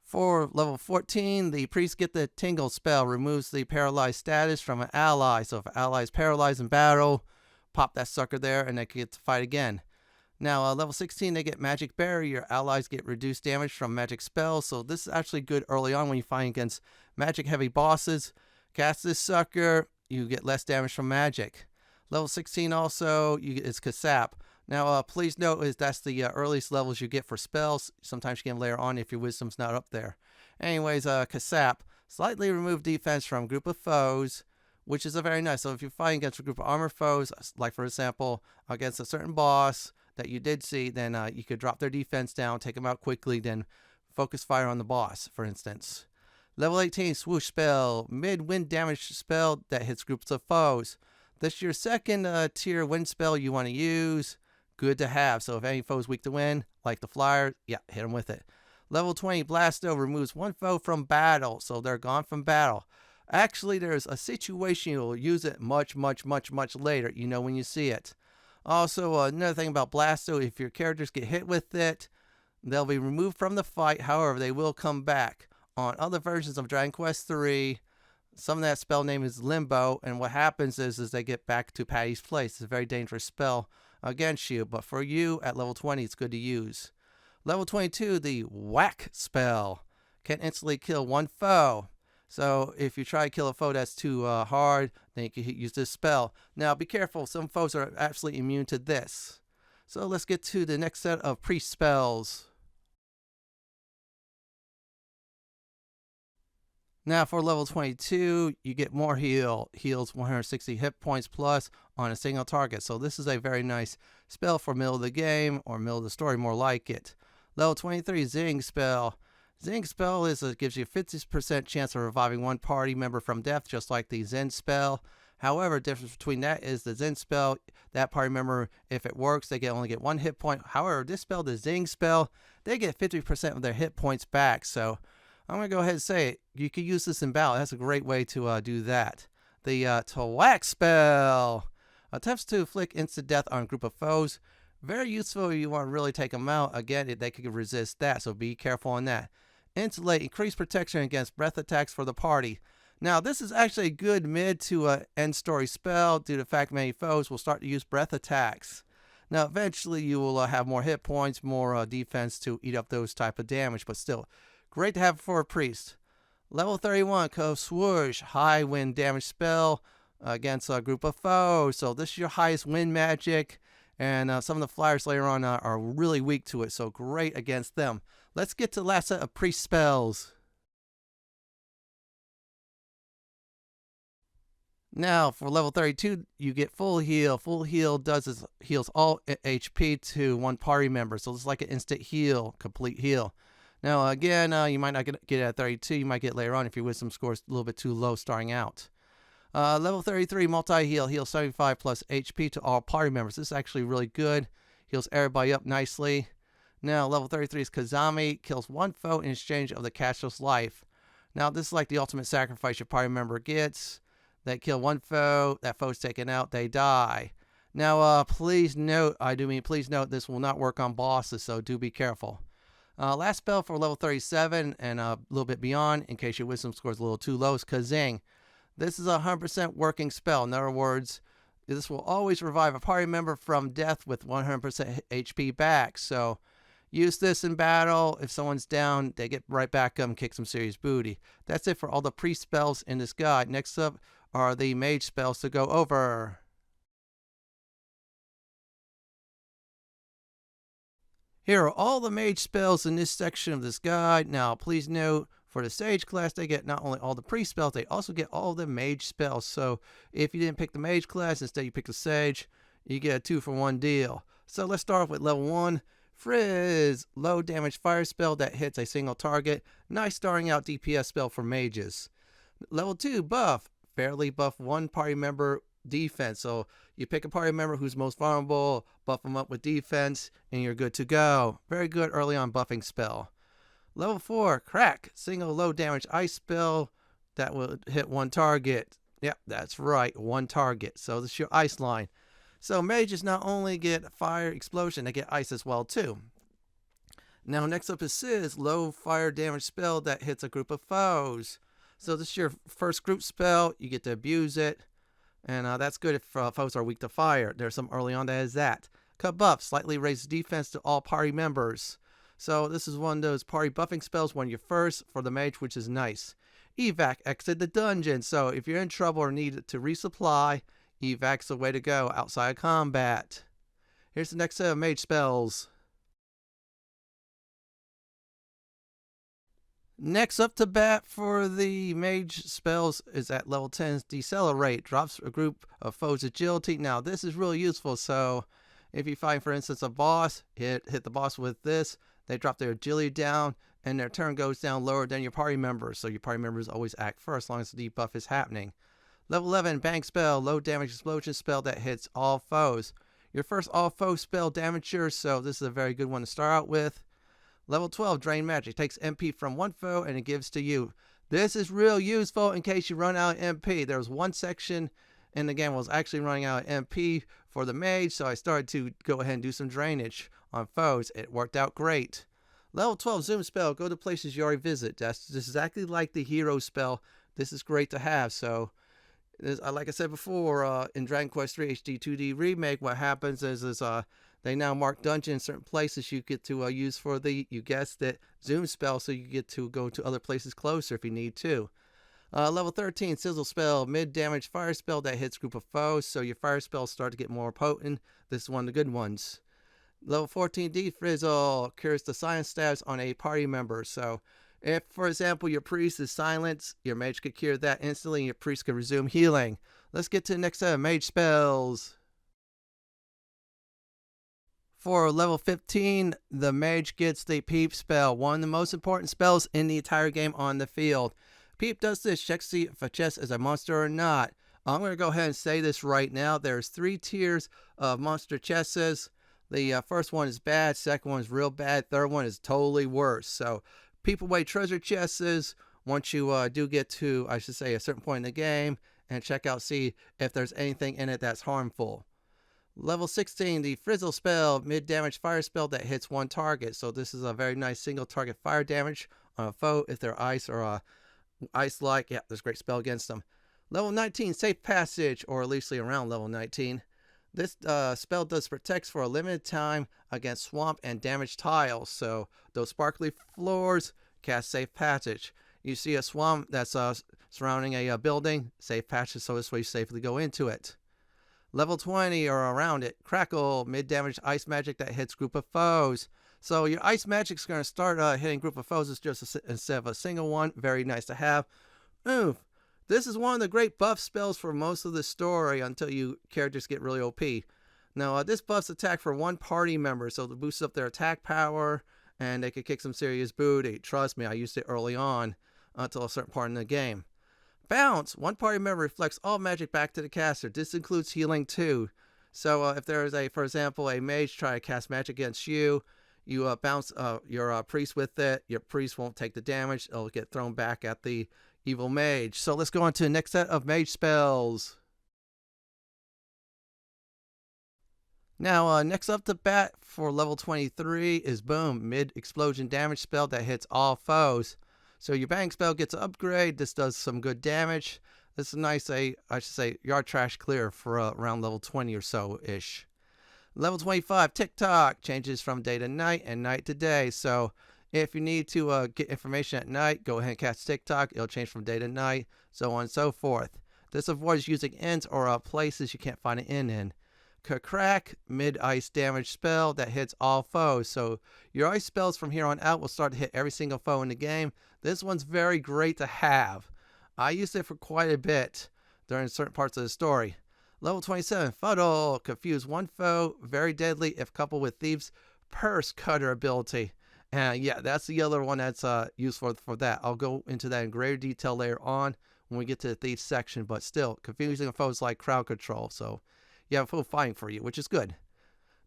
For level 14, the priest get the Tingle spell. Removes the paralyzed status from an ally. So if an ally is paralyzed in battle, pop that sucker there and they get to fight again. Now, level 16, they get Magic Barrier. Your allies get reduced damage from magic spells. So this is actually good early on when you fight against magic-heavy bosses. Cast this sucker, you get less damage from magic. Level 16 also is Kasap. Now, please note that's the earliest levels you get for spells. Sometimes you can layer on if your wisdom's not up there. Anyways, Kasap. Slightly remove defense from group of foes, which is a very nice. So if you're fighting against a group of armor foes, like for example, against a certain boss that you did see, then you could drop their defense down, take them out quickly, then focus fire on the boss, for instance. Level 18, Swoosh spell. Mid-wind damage spell that hits groups of foes. This is your second tier wind spell you want to use. Good to have. So if any foe's weak to wind, like the flyer, yeah, hit them with it. Level 20, Blasto removes 1 foe from battle. So they're gone from battle. Actually, there's a situation you'll use it much later. You know when you see it. Also, another thing about Blasto, if your characters get hit with it, they'll be removed from the fight. However, they will come back. On other versions of Dragon Quest III, some of that spell name is Limbo, and what happens is they get back to Patty's place. It's a very dangerous spell against you, but for you at level 20, it's good to use. Level 22, the Whack spell. Can instantly kill 1 foe. So if you try to kill a foe that's too hard, then you can use this spell. Now be careful, some foes are absolutely immune to this. So let's get to the next set of priest spells. Now for level 22, you get more heal. Heals 160 hit points plus on a single target. So this is a very nice spell for middle of the game or middle of the story, more like it. Level 23, Zing Spell. Zing Spell gives you a 50% chance of reviving one party member from death, just like the Zen Spell. However, the difference between that is the Zen Spell, that party member, if it works, they only get 1 hit point. However, this spell, the Zing Spell, they get 50% of their hit points back. So I'm going to go ahead and say it. You can use this in battle. That's a great way to do that. The Twack Spell attempts to inflict instant death on a group of foes. Very useful if you want to really take them out. Again, they can resist that, so be careful on that. Insulate, increase protection against breath attacks for the party. Now, this is actually a good mid to end story spell due to the fact many foes will start to use breath attacks. Now, eventually you will have more hit points, more defense to eat up those type of damage, but still, great to have for a priest. Level 31, Swoosh, high wind damage spell against a group of foes. So this is your highest wind magic, and some of the flyers later on are really weak to it, so great against them. Let's get to the last set of priest spells. Now, for level 32, you get full heal. Full heal heals all HP to one party member. So it's like an instant heal, complete heal. Now, again, you might not get it at 32. You might get it later on if your wisdom score is a little bit too low starting out. Level 33, multi-heal. Heals 75 plus HP to all party members. This is actually really good. Heals everybody up nicely. Now, level 33 is Kazami. Kills one foe in exchange of the cashless life. Now, this is like the ultimate sacrifice your party member gets. They kill one foe, that foe's taken out, they die. Now, please note, please note, this will not work on bosses, so do be careful. Last spell for level 37 and a little bit beyond, in case your wisdom score is a little too low, is Kazing. This is a 100% working spell. In other words, this will always revive a party member from death with 100% HP back. So, use this in battle. If someone's down, they get right back up and kick some serious booty. That's it for all the priest spells in this guide. Next up are the mage spells to go over. Here are all the mage spells in this section of this guide. Now, please note, for the sage class, they get not only all the priest spells, they also get all the mage spells. So, if you didn't pick the mage class, instead you pick the sage, you get a 2-for-1 deal. So, let's start off with level 1. Frizz, low damage fire spell that hits a single target. Nice starting out DPS spell for mages. Level 2, buff. Fairly buff one party member defense. So you pick a party member who's most vulnerable, buff them up with defense, and you're good to go. Very good early on buffing spell. Level 4, crack. Single low damage ice spell that will hit one target. Yep, that's right, one target. So this is your ice line. So mages not only get fire explosion, they get ice as well too. Now next up is Sizz, low fire damage spell that hits a group of foes. So this is your first group spell. You get to abuse it. And that's good if foes are weak to fire. There's some early on that is that. Cut buff. Slightly raises defense to all party members. So this is one of those party buffing spells when you're first for the mage, which is nice. Evac. Exit the dungeon. So if you're in trouble or need to resupply, evac's the way to go outside of combat. Here's the next set of mage spells. Next up to bat for the mage spells is at level 10's Decelerate. Drops a group of foes' agility. Now this is really useful. So if you find, for instance, a boss, hit the boss with this, they drop their agility down and their turn goes down lower than your party members. So your party members always act first as long as the debuff is happening. Level 11, Bang Spell. Low damage explosion spell that hits all foes. Your first all foe spell damager, so this is a very good one to start out with. Level 12, Drain Magic. Takes MP from one foe and it gives to you. This is real useful in case you run out of MP. There was one section in the game was actually running out of MP for the mage, so I started to go ahead and do some drainage on foes. It worked out great. Level 12, Zoom Spell. Go to places you already visit. That's just exactly like the hero spell. This is great to have. So, like I said before, in Dragon Quest III HD 2D Remake, what happens is they now mark dungeons in certain places you get to use for the, you guessed it, Zoom Spell, so you get to go to other places closer if you need to. Level 13, Sizzle Spell, mid-damage fire spell that hits group of foes, so your fire spells start to get more potent. This is one of the good ones. Level 14, Defrizzle, cures the silence stabs on a party member, so If, for example, your priest is silenced, your mage could cure that instantly and your priest can resume healing. Let's get to the next set of mage spells. For level 15, the mage gets the Peep spell, one of the most important spells in the entire game on the field. Peep does this, checks to see if a chest is a monster or not. I'm going to go ahead and say this right now. There's 3 tiers of monster chests. The first one is bad, second one is real bad, third one is totally worse. So Peep away treasure chests once you do get to, I should say, a certain point in the game, and check out, see if there's anything in it that's harmful. Level 16, the Frizzle spell, mid-damage fire spell that hits one target. So this is a very nice single target fire damage on a foe if they're ice or ice-like. Yeah, there's a great spell against them. Level 19, Safe Passage, or at least around level 19. This spell does protects for a limited time against swamp and damaged tiles. So those sparkly floors cast Safe Passage. You see a swamp that's surrounding a building, Safe Passage, so this way you safely go into it. Level 20 or around it, Crackle, mid-damage ice magic that hits group of foes. So your ice magic's going to start hitting group of foes instead of a single one. Very nice to have. Oof. This is one of the great buff spells for most of the story until you characters get really OP. Now, this buffs attack for one party member, so it boosts up their attack power, and they can kick some serious booty. Trust me, I used it early on until a certain part in the game. Bounce. One party member reflects all magic back to the caster. This includes healing too. So if there is for example, a mage try to cast magic against you, you bounce your priest with it. Your priest won't take the damage. It'll get thrown back at the evil mage. So let's go on to the next set of mage spells. Now, next up to bat for level 23 is Boom, mid-explosion damage spell that hits all foes. So your bang spell gets an upgrade. This does some good damage. This is nice, I should say, yard trash clear for around level 20 or so-ish. Level 25, TikTok, changes from day to night and night to day. So if you need to get information at night, go ahead and cast TikTok. It'll change from day to night, so on and so forth. This avoids using ints or places you can't find an inn in. Crack, mid-ice damage spell that hits all foes. So your ice spells from here on out will start to hit every single foe in the game. This one's very great to have. I used it for quite a bit during certain parts of the story. Level 27, Fuddle. Confuse one foe. Very deadly if coupled with Thieves' Purse Cutter ability. And yeah, that's the other one that's useful for that. I'll go into that in greater detail later on when we get to the Thieves section. But still, confusing foes like crowd control. So you have a foe fighting for you, which is good.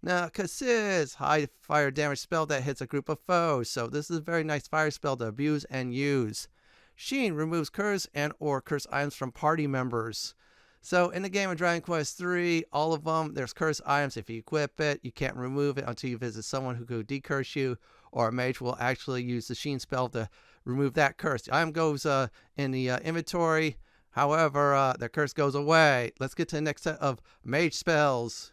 Now, Cassis, high fire damage spell that hits a group of foes. So this is a very nice fire spell to abuse and use. Sheen removes curse and or curse items from party members. So in the game of Dragon Quest III, all of them, there's curse items. If you equip it, you can't remove it until you visit someone who could decurse you, or a mage will actually use the Sheen spell to remove that curse. The item goes in the inventory. However, the curse goes away. Let's get to the next set of mage spells.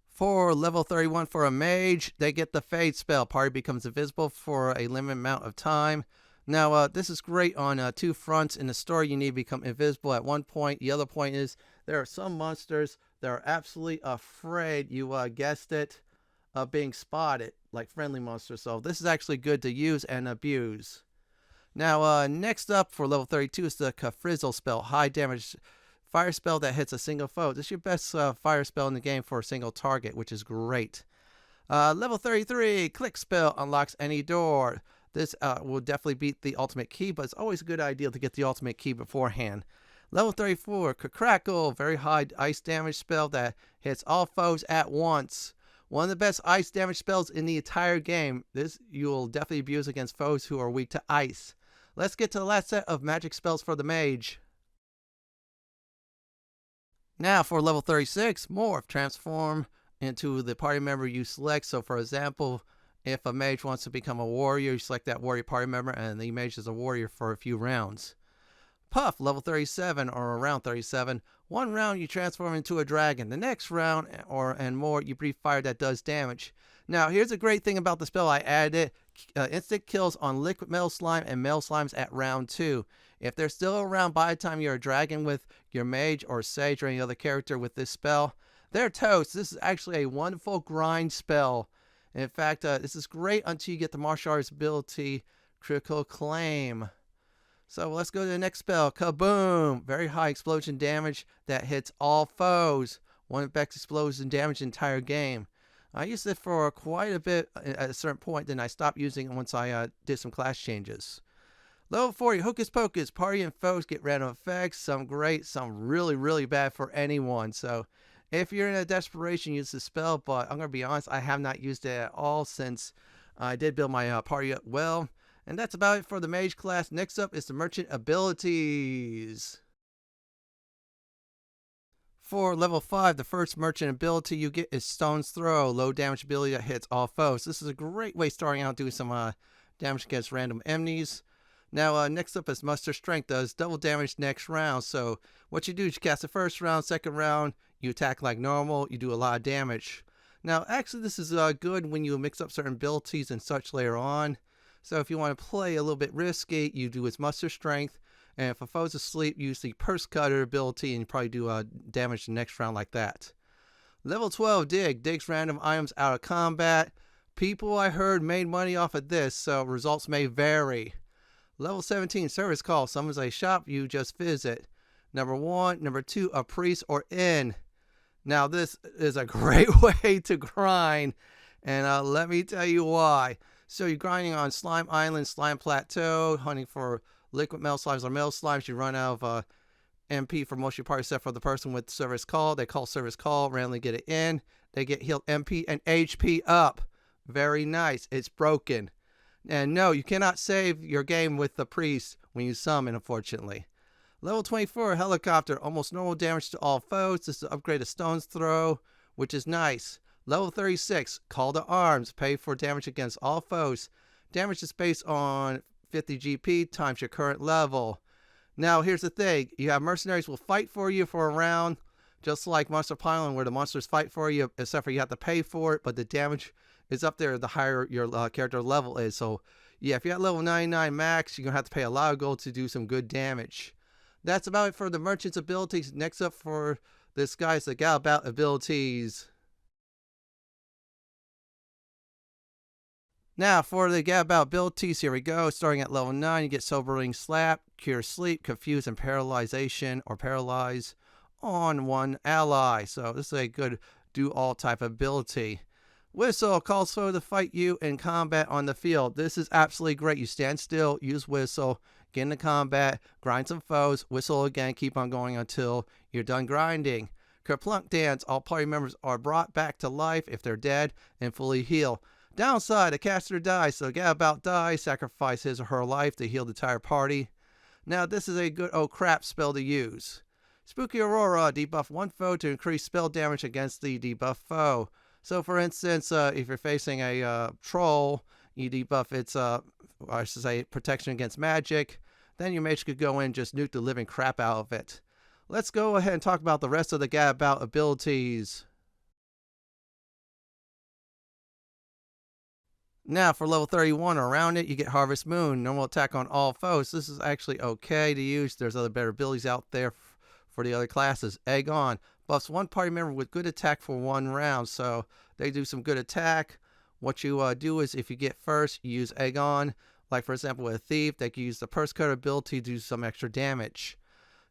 For level 31 for a mage, they get the Fade spell. Party becomes invisible for a limited amount of time. Now, this is great on 2 fronts. In the story, you need to become invisible at one point. The other point is there are some monsters that are absolutely afraid, you guessed it, of being spotted, like friendly monsters. So this is actually good to use and abuse. Now, next up for level 32 is the Frizzle spell. High damage fire spell that hits a single foe. This is your best fire spell in the game for a single target, which is great. Level 33, Click spell unlocks any door. This will definitely beat the ultimate key, but it's always a good idea to get the ultimate key beforehand. Level 34, Crackle, very high ice damage spell that hits all foes at once. One of the best ice damage spells in the entire game. This you will definitely abuse against foes who are weak to ice. Let's get to the last set of magic spells for the mage. Now for level 36, Morph, transform into the party member you select. So for example, if a mage wants to become a warrior, you select that warrior party member and the mage is a warrior for a few rounds. Puff, level 37 or around 37. One round you transform into a dragon. The next round and more you breathe fire that does damage. Now here's a great thing about the spell. I added it. Instant kills on liquid metal slime and metal slimes at round 2. If they're still around by the time you're a dragon with your mage or sage or any other character with this spell, they're toast. This is actually a wonderful grind spell. In fact, this is great until you get the martial arts ability Critical Claim. So let's go to the next spell, Kaboom! Very high explosion damage that hits all foes. One effect explosion damage the entire game. I used it for quite a bit at a certain point, then I stopped using it once I did some class changes. Level 40, Hocus Pocus. Party and foes get random effects. Some great, some really, really bad for anyone. So if you're in a desperation, use the spell. But I'm going to be honest, I have not used it at all since I did build my party up well. And that's about it for the Mage class. Next up is the Merchant Abilities. For level 5, the first merchant ability you get is Stone's Throw, low damage ability that hits all foes. This is a great way starting out doing some damage against random enemies. Now, next up is Muster Strength, does double damage next round. So what you do is you cast the first round, second round, you attack like normal, you do a lot of damage. Now, actually, this is good when you mix up certain abilities and such later on. So if you want to play a little bit risky, you do his Muster Strength. And if a foe's asleep, use the Purse Cutter ability and you probably do damage the next round like that. Level 12, Dig. Digs random items out of combat. People I heard made money off of this, so results may vary. Level 17, Service Call. Summons a shop you just visit. Number 1. Number 2, a priest or inn. Now this is a great way to grind, and let me tell you why. So you're grinding on Slime Island, Slime Plateau, hunting for liquid metal slimes or metal slimes. You run out of MP for most of your party except for the person with Service Call. They call Service Call, randomly get it in. They get healed MP and HP up. Very nice. It's broken. And no, you cannot save your game with the priest when you summon, unfortunately. Level 24, Helicopter. Almost normal damage to all foes. This is an upgrade to Stone's Throw, which is nice. Level 36, Call to Arms. Pay for damage against all foes. Damage is based on 50 GP times your current level. Now, here's the thing. You have mercenaries will fight for you for a round, just like Monster Pylon, where the monsters fight for you, except for you have to pay for it, but the damage is up there the higher your character level is. So, yeah, if you're at level 99 max, you're going to have to pay a lot of gold to do some good damage. That's about it for the merchant's abilities. Next up for this guy is the Gadabout Abilities. Now, for the Gadabout Abilities, here we go. Starting at level 9, you get Sobering Slap, Cure Sleep, Confuse, and Paralyzation, or Paralyze on one ally. So this is a good do-all type ability. Whistle calls foe to fight you in combat on the field. This is absolutely great. You stand still, use Whistle, get into combat, grind some foes, whistle again, keep on going until you're done grinding. Kerplunk Dance, all party members are brought back to life if they're dead and fully heal. Downside, a caster dies, so Gadabout dies, sacrifice his or her life to heal the entire party. Now this is a good oh crap spell to use. Spooky Aurora, debuff one foe to increase spell damage against the debuff foe. So for instance, if you're facing a troll, you debuff its, I should say, protection against magic. Then your mage could go in and just nuke the living crap out of it. Let's go ahead and talk about the rest of the Gadabout abilities. Now for level 31, around it, you get Harvest Moon. Normal attack on all foes. This is actually okay to use. There's other better abilities out there for the other classes. Egg On. Buffs one party member with good attack for one round. So they do some good attack. What you do is if you get first, you use Egg On. Like for example with a Thief, they can use the Purse Cutter ability to do some extra damage.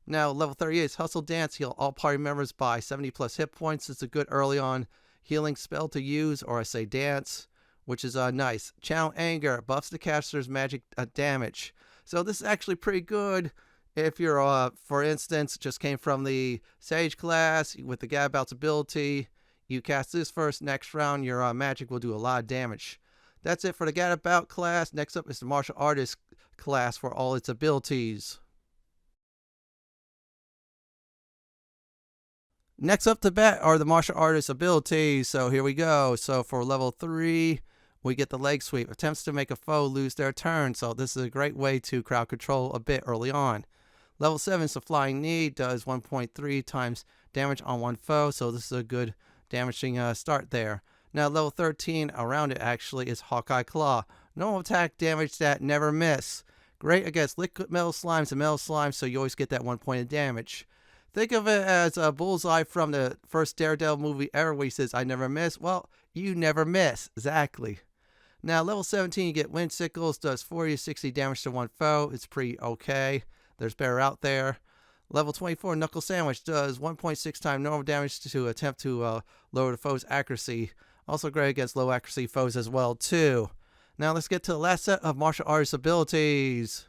Now level 38 is Hustle Dance. Heal all party members by 70 plus hit points. It's a good early on healing spell to use, or I say dance, which is nice. Channel Anger. Buffs the caster's magic damage. So this is actually pretty good. If you're, for instance, just came from the Sage class with the Gadabout's ability, you cast this first, next round your magic will do a lot of damage. That's it for the Gadabout class. Next up is the Martial Artist class for all its abilities. Next up to bat are the Martial Artist abilities. So here we go. So for level 3, we get the Leg Sweep. Attempts to make a foe lose their turn. So this is a great way to crowd control a bit early on. Level 7 is the Flying Knee, does 1.3 times damage on one foe, so this is a good damaging start there. Now level 13, around it actually, is Hawkeye Claw. Normal attack damage that never miss. Great against liquid metal slimes and metal slimes, so you always get that 1 point of damage. Think of it as a bullseye from the first Daredevil movie ever where he says, I never miss. Well, you never miss. Exactly. Now, level 17, you get Wind Sickles, does 40 to 60 damage to one foe. It's pretty okay. There's better out there. Level 24, Knuckle Sandwich, does 1.6 times normal damage to attempt to lower the foe's accuracy. Also great against low accuracy foes as well, too. Now, let's get to the last set of martial artist abilities.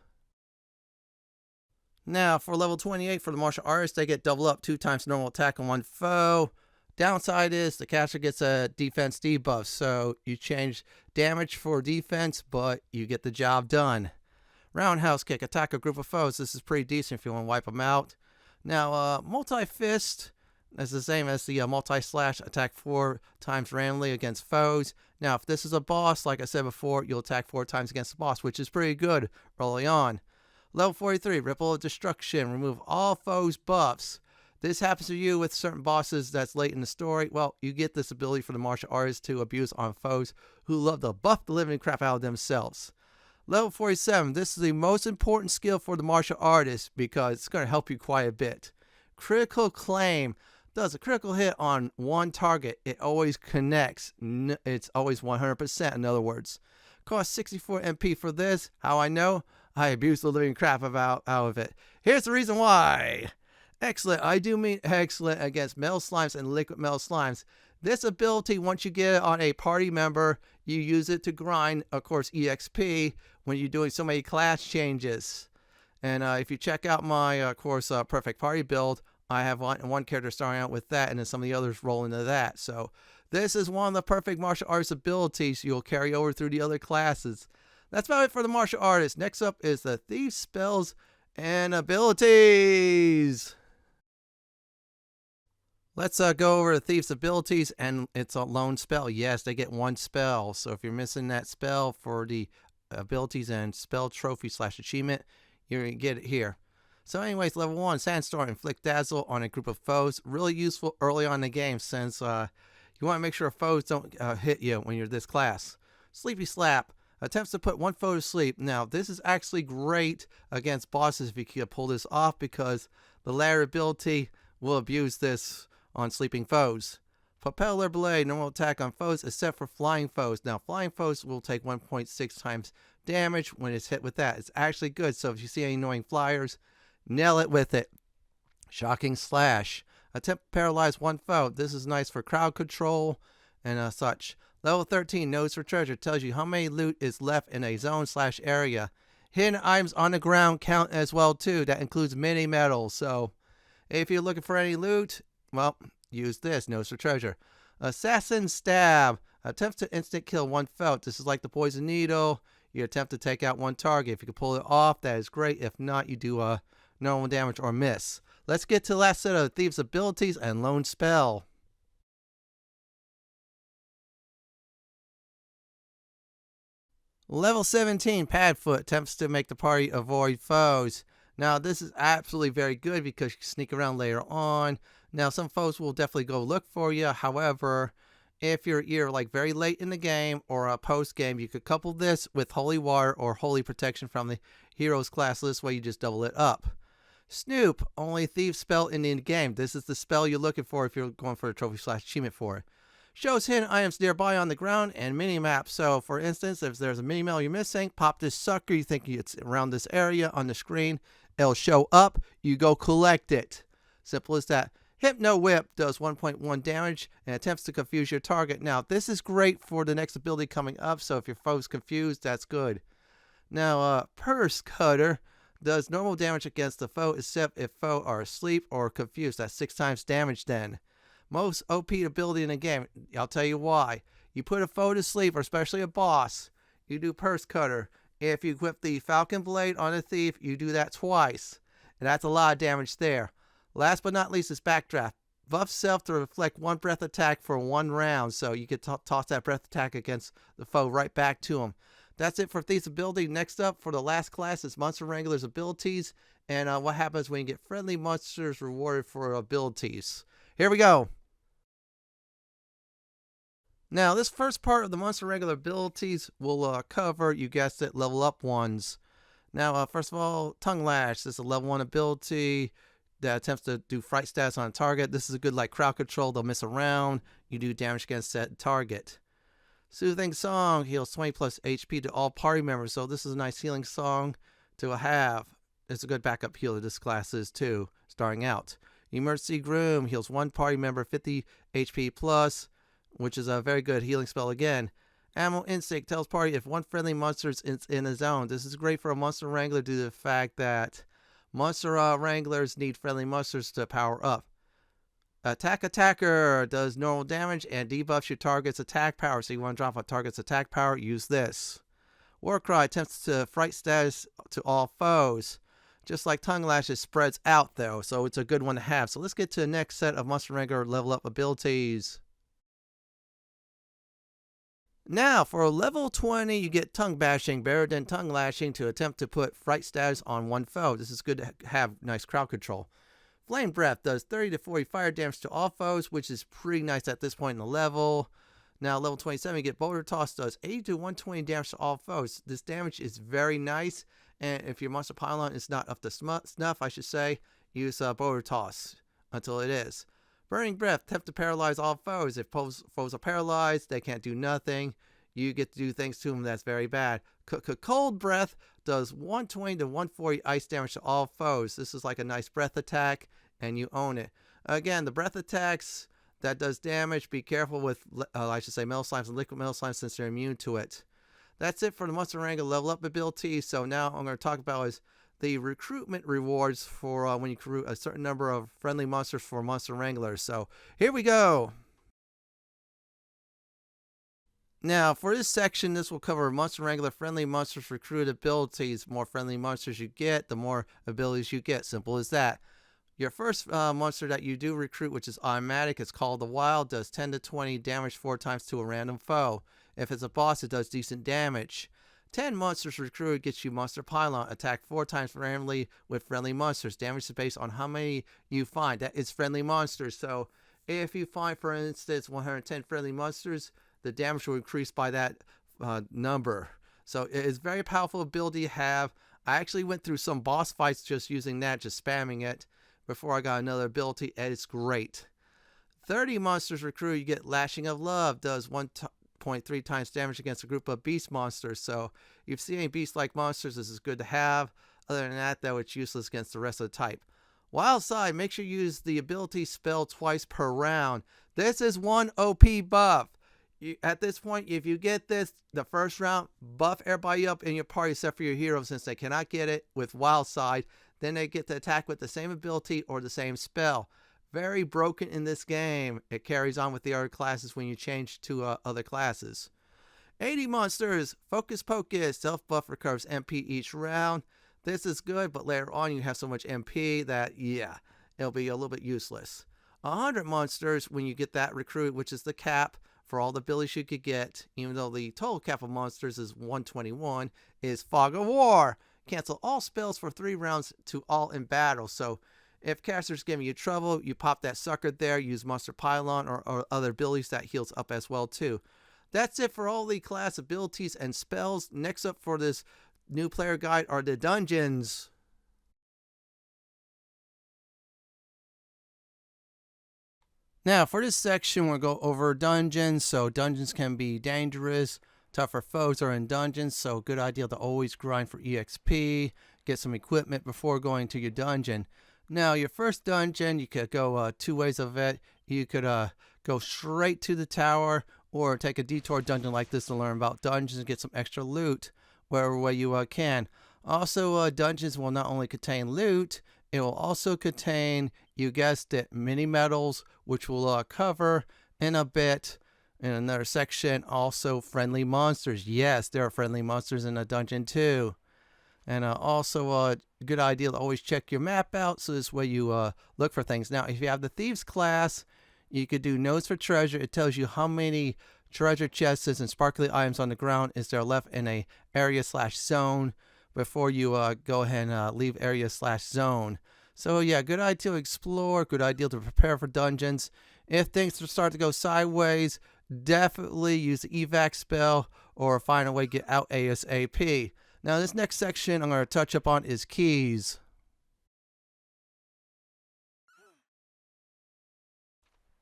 Now, for level 28, for the martial artist, they get double up 2 times normal attack on one foe. Downside is the caster gets a defense debuff, so you change damage for defense, but you get the job done. Roundhouse Kick, attack a group of foes. This is pretty decent if you want to wipe them out. Now, Multi-Fist is the same as the Multi-Slash, attack 4 times randomly against foes. Now, if this is a boss, like I said before, you'll attack 4 times against the boss, which is pretty good early on. Level 43, Ripple of Destruction, remove all foes' buffs. This happens to you with certain bosses that's late in the story. Well, you get this ability for the martial artist to abuse on foes who love to buff the living crap out of themselves. Level 47, this is the most important skill for the martial artist because it's going to help you quite a bit. Critical Claim does a critical hit on one target. It always connects. It's always 100%, in other words. Cost 64 MP for this. How I know? I abuse the living crap out of it. Here's the reason why. Excellent. I do mean excellent against metal slimes and liquid metal slimes. This ability, once you get it on a party member, you use it to grind, of course, EXP when you're doing so many class changes. And if you check out my, of course, Perfect Party build, I have one character starting out with that, and then some of the others roll into that. So this is one of the perfect martial arts abilities you'll carry over through the other classes. That's about it for the martial artist. Next up is the Thief Spells and Abilities. Let's go over the Thief's abilities, and it's a lone spell. Yes, they get one spell. So if you're missing that spell for the abilities and spell trophy / achievement, you're going to get it here. So anyways, level 1, Sandstorm, inflict dazzle on a group of foes. Really useful early on in the game since you want to make sure foes don't hit you when you're this class. Sleepy Slap, attempts to put one foe to sleep. Now, this is actually great against bosses if you can pull this off because the latter ability will abuse this on sleeping foes. Propeller Blade, normal attack on foes except for flying foes. Now, flying foes will take 1.6 times damage when it's hit with that. It's actually good, so if you see any annoying flyers, nail it with it. Shocking Slash, attempt to paralyze one foe. This is nice for crowd control and such. Level 13, Nose for Treasure, tells you how many loot is left in a zone / area. Hidden items on the ground count as well too. That includes mini metals. So if you're looking for any loot, well, use this, Nose for Treasure. Assassin Stab, attempts to instant kill one foe. This is like the Poison Needle. You attempt to take out one target. If you can pull it off, that is great. If not, you do normal damage or miss. Let's get to the last set of Thieves' abilities and Lone Spell. Level 17, Padfoot, attempts to make the party avoid foes. Now, this is absolutely very good because you can sneak around later on. Now, some foes will definitely go look for you. However, if you're either like very late in the game or a post game, you could couple this with Holy Water or Holy Protection from the Heroes class. This way you just double it up. Snoop, only thief spell in the game. This is the spell you're looking for if you're going for a trophy / achievement for it. Shows hidden items nearby on the ground and mini-map. So, for instance, if there's a mini-map you're missing, pop this sucker. You think it's around this area on the screen. It'll show up. You go collect it. Simple as that. Hypno Whip does 1.1 damage and attempts to confuse your target. Now, this is great for the next ability coming up, so if your foe's confused, that's good. Now, Purse Cutter does normal damage against the foe, except if foe are asleep or confused. That's 6 times damage then. Most OP ability in the game. I'll tell you why. You put a foe to sleep, or especially a boss, you do Purse Cutter. If you equip the Falcon Blade on a thief, you do that twice. And that's a lot of damage there. Last but not least is Backdraft. Buff self to reflect one breath attack for 1 round, so you can toss that breath attack against the foe right back to him. That's it for Thief's ability. Next up for the last class is Monster Wrangler's abilities, and what happens when you get friendly monsters rewarded for abilities. Here we go. Now, this first part of the Monster Wrangler abilities will cover, you guessed it, level up ones. Now, first of all, Tongue Lash. This is a level 1 ability. that attempts to do fright stats on a target. This is a good like crowd control. They'll miss around. You do damage against that target. Soothing Song heals 20 plus HP to all party members. So this is a nice healing song to have. It's a good backup healer this class is too, starting out. Emergency Groom heals one party member 50 HP plus, which is a very good healing spell again. Animal Instinct tells party if one friendly monster is in a zone. This is great for a monster wrangler due to the fact that monster wranglers need friendly monsters to power up. Attacker does normal damage and debuffs your target's attack power. So you want to drop a target's attack power, use this. Warcry attempts to fright status to all foes. Just like Tongue Lash, it spreads out though, so it's a good one to have. So let's get to the next set of Monster Wrangler level up abilities. Now, for level 20, you get Tongue Bashing, better than Tongue Lashing, to attempt to put fright status on one foe. This is good to have nice crowd control. Flame Breath does 30 to 40 fire damage to all foes, which is pretty nice at this point in the level. Now, level 27, you get Boulder Toss, does 80 to 120 damage to all foes. This damage is very nice, and if your monster pylon is not up to snuff, I should say, use Boulder Toss until it is. Burning Breath, attempt to paralyze all foes. If foes are paralyzed, they can't do nothing. You get to do things to them that's very bad. Cold Breath does 120 to 140 ice damage to all foes. This is like a nice breath attack, and you own it. Again, the breath attacks that does damage. Be careful with, I should say, metal slimes and liquid metal slimes since they're immune to it. That's it for the Monster Wrangler level up ability. So now I'm going to talk about is the recruitment rewards for when you recruit a certain number of friendly monsters for Monster Wranglers. So here we go. Now, for this section, this will cover Monster Wrangler friendly monsters recruit abilities. The more friendly monsters you get, the more abilities you get. Simple as that. Your first monster that you do recruit, which is automatic, is called the Wild, does 10 to 20 damage 4 times to a random foe. If it's a boss, it does decent damage. 10 monsters recruited gets you Monster Pylon. Attack 4 times randomly with friendly monsters. Damage is based on how many you find. That is friendly monsters. So if you find, for instance, 110 friendly monsters, the damage will increase by that number. So it is a very powerful ability to have. I actually went through some boss fights just using that, just spamming it, before I got another ability, and it's great. 30 monsters recruited, you get Lashing of Love. Does 1.3 times damage against a group of beast monsters. So if you see any beast-like monsters, this is good to have. Other than that, though, it's useless against the rest of the type. Wild Side, make sure you use the ability spell twice per round. This is one OP buff. At this point, if you get this the first round, buff everybody up in your party except for your heroes since they cannot get it with Wild Side. Then they get to attack with the same ability or the same spell. Very broken in this game. It carries on with the other classes when you change to other classes. 80 monsters. Focus Pocus. Self-buff recovers MP each round. This is good, but later on you have so much MP that, yeah, it'll be a little bit useless. 100 monsters when you get that recruit, which is the cap for all the abilities you could get, even though the total cap of monsters is 121, is Fog of War. Cancel all spells for 3 rounds to all in battle. So if caster's giving you trouble, you pop that sucker there, use Monster Pylon or other abilities that heals up as well too. That's it for all the class abilities and spells. Next up for this new player guide are the dungeons. Now for this section we'll go over dungeons. So dungeons can be dangerous. Tougher foes are in dungeons, so good idea to always grind for EXP, get some equipment before going to your dungeon. Now, your first dungeon, you could go 2 ways of it. You could go straight to the tower or take a detour dungeon like this to learn about dungeons and get some extra loot wherever way you can. Also, dungeons will not only contain loot, it will also contain, you guessed it, mini medals, which we'll cover in a bit. In another section, also friendly monsters. Yes, there are friendly monsters in a dungeon too. And also a good idea to always check your map out, so this way you look for things. Now, if you have the Thieves class, you could do Notes for Treasure. It tells you how many treasure chests and sparkly items on the ground is there left in a area/zone before you go ahead and leave area/zone. So yeah, good idea to explore, good idea to prepare for dungeons. If things start to go sideways, definitely use the evac spell or find a way to get out ASAP. Now this next section I'm going to touch upon is keys.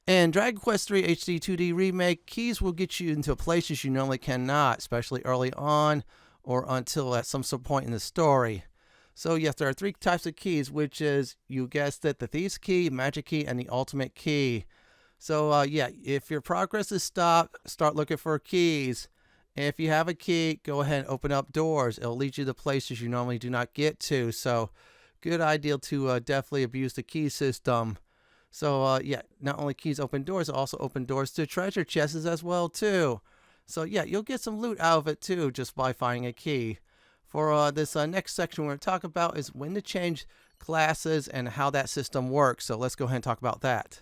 In Dragon Quest III HD 2D Remake, keys will get you into places you normally cannot, especially early on or until at some point in the story. So yes, there are 3 types of keys, which is, you guessed it, the Thief's Key, Magic Key, and the Ultimate Key. So yeah, if your progress is stopped, start looking for keys. If you have a key, go ahead and open up doors. It'll lead you to places you normally do not get to. So good idea to definitely abuse the key system. So yeah, not only keys open doors, also open doors to treasure chests as well too. So yeah, you'll get some loot out of it too just by finding a key. For this next section we're going to talk about is when to change classes and how that system works. So let's go ahead and talk about that.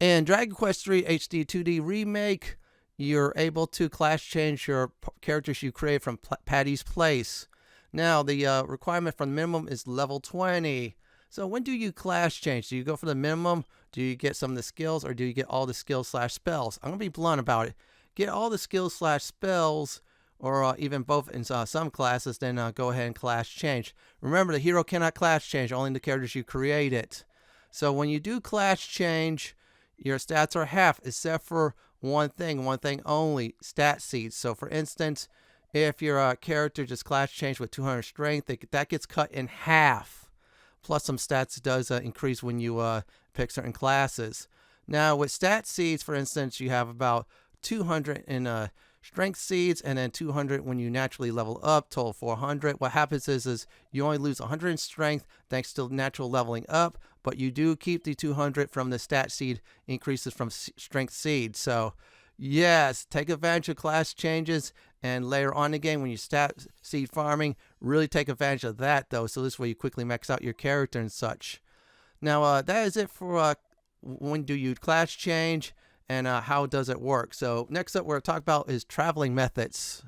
In Dragon Quest III HD 2D Remake, you're able to class change your characters you create from Patty's Place. Now, the requirement for the minimum is level 20. So when do you class change? Do you go for the minimum? Do you get some of the skills? Or do you get all the skills/spells? I'm going to be blunt about it. Get all the skills/spells, or even both in some classes, then go ahead and class change. Remember, the hero cannot class change, only the characters you created. So when you do class change, your stats are half, except for one thing only, stat seeds. So for instance, if your character just class changed with 200 strength, that gets cut in half. Plus some stats does increase when you pick certain classes. Now with stat seeds, for instance, you have about 200 in strength seeds, and then 200 when you naturally level up, total 400. What happens is you only lose 100 in strength thanks to natural leveling up, but you do keep the 200 from the stat seed increases from strength seed. So yes, take advantage of class changes, and later on in the game when you stat seed farming, really take advantage of that though, so this way you quickly max out your character and such. Now that is it for when do you class change and how does it work. So next up we're going to talk about is traveling methods.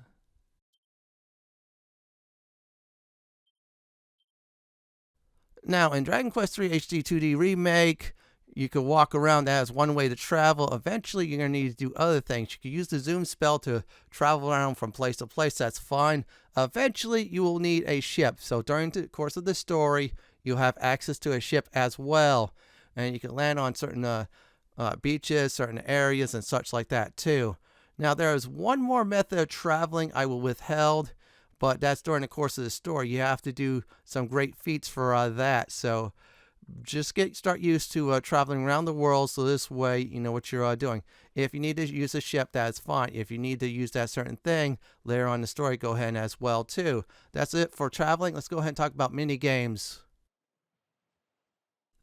Now in Dragon Quest III HD 2D Remake, you can walk around as one way to travel. Eventually you're going to need to do other things. You can use the zoom spell to travel around from place to place, that's fine. Eventually you will need a ship, so during the course of the story you'll have access to a ship as well, and you can land on certain beaches, certain areas, and such like that too. Now there is one more method of traveling I will withheld, but that's during the course of the story. You have to do some great feats for that, so just start used to traveling around the world, so this way you know what you're doing. If you need to use a ship, that's fine. If you need to use that certain thing later on in the story, go ahead as well too. That's it for traveling. Let's go ahead and talk about mini games.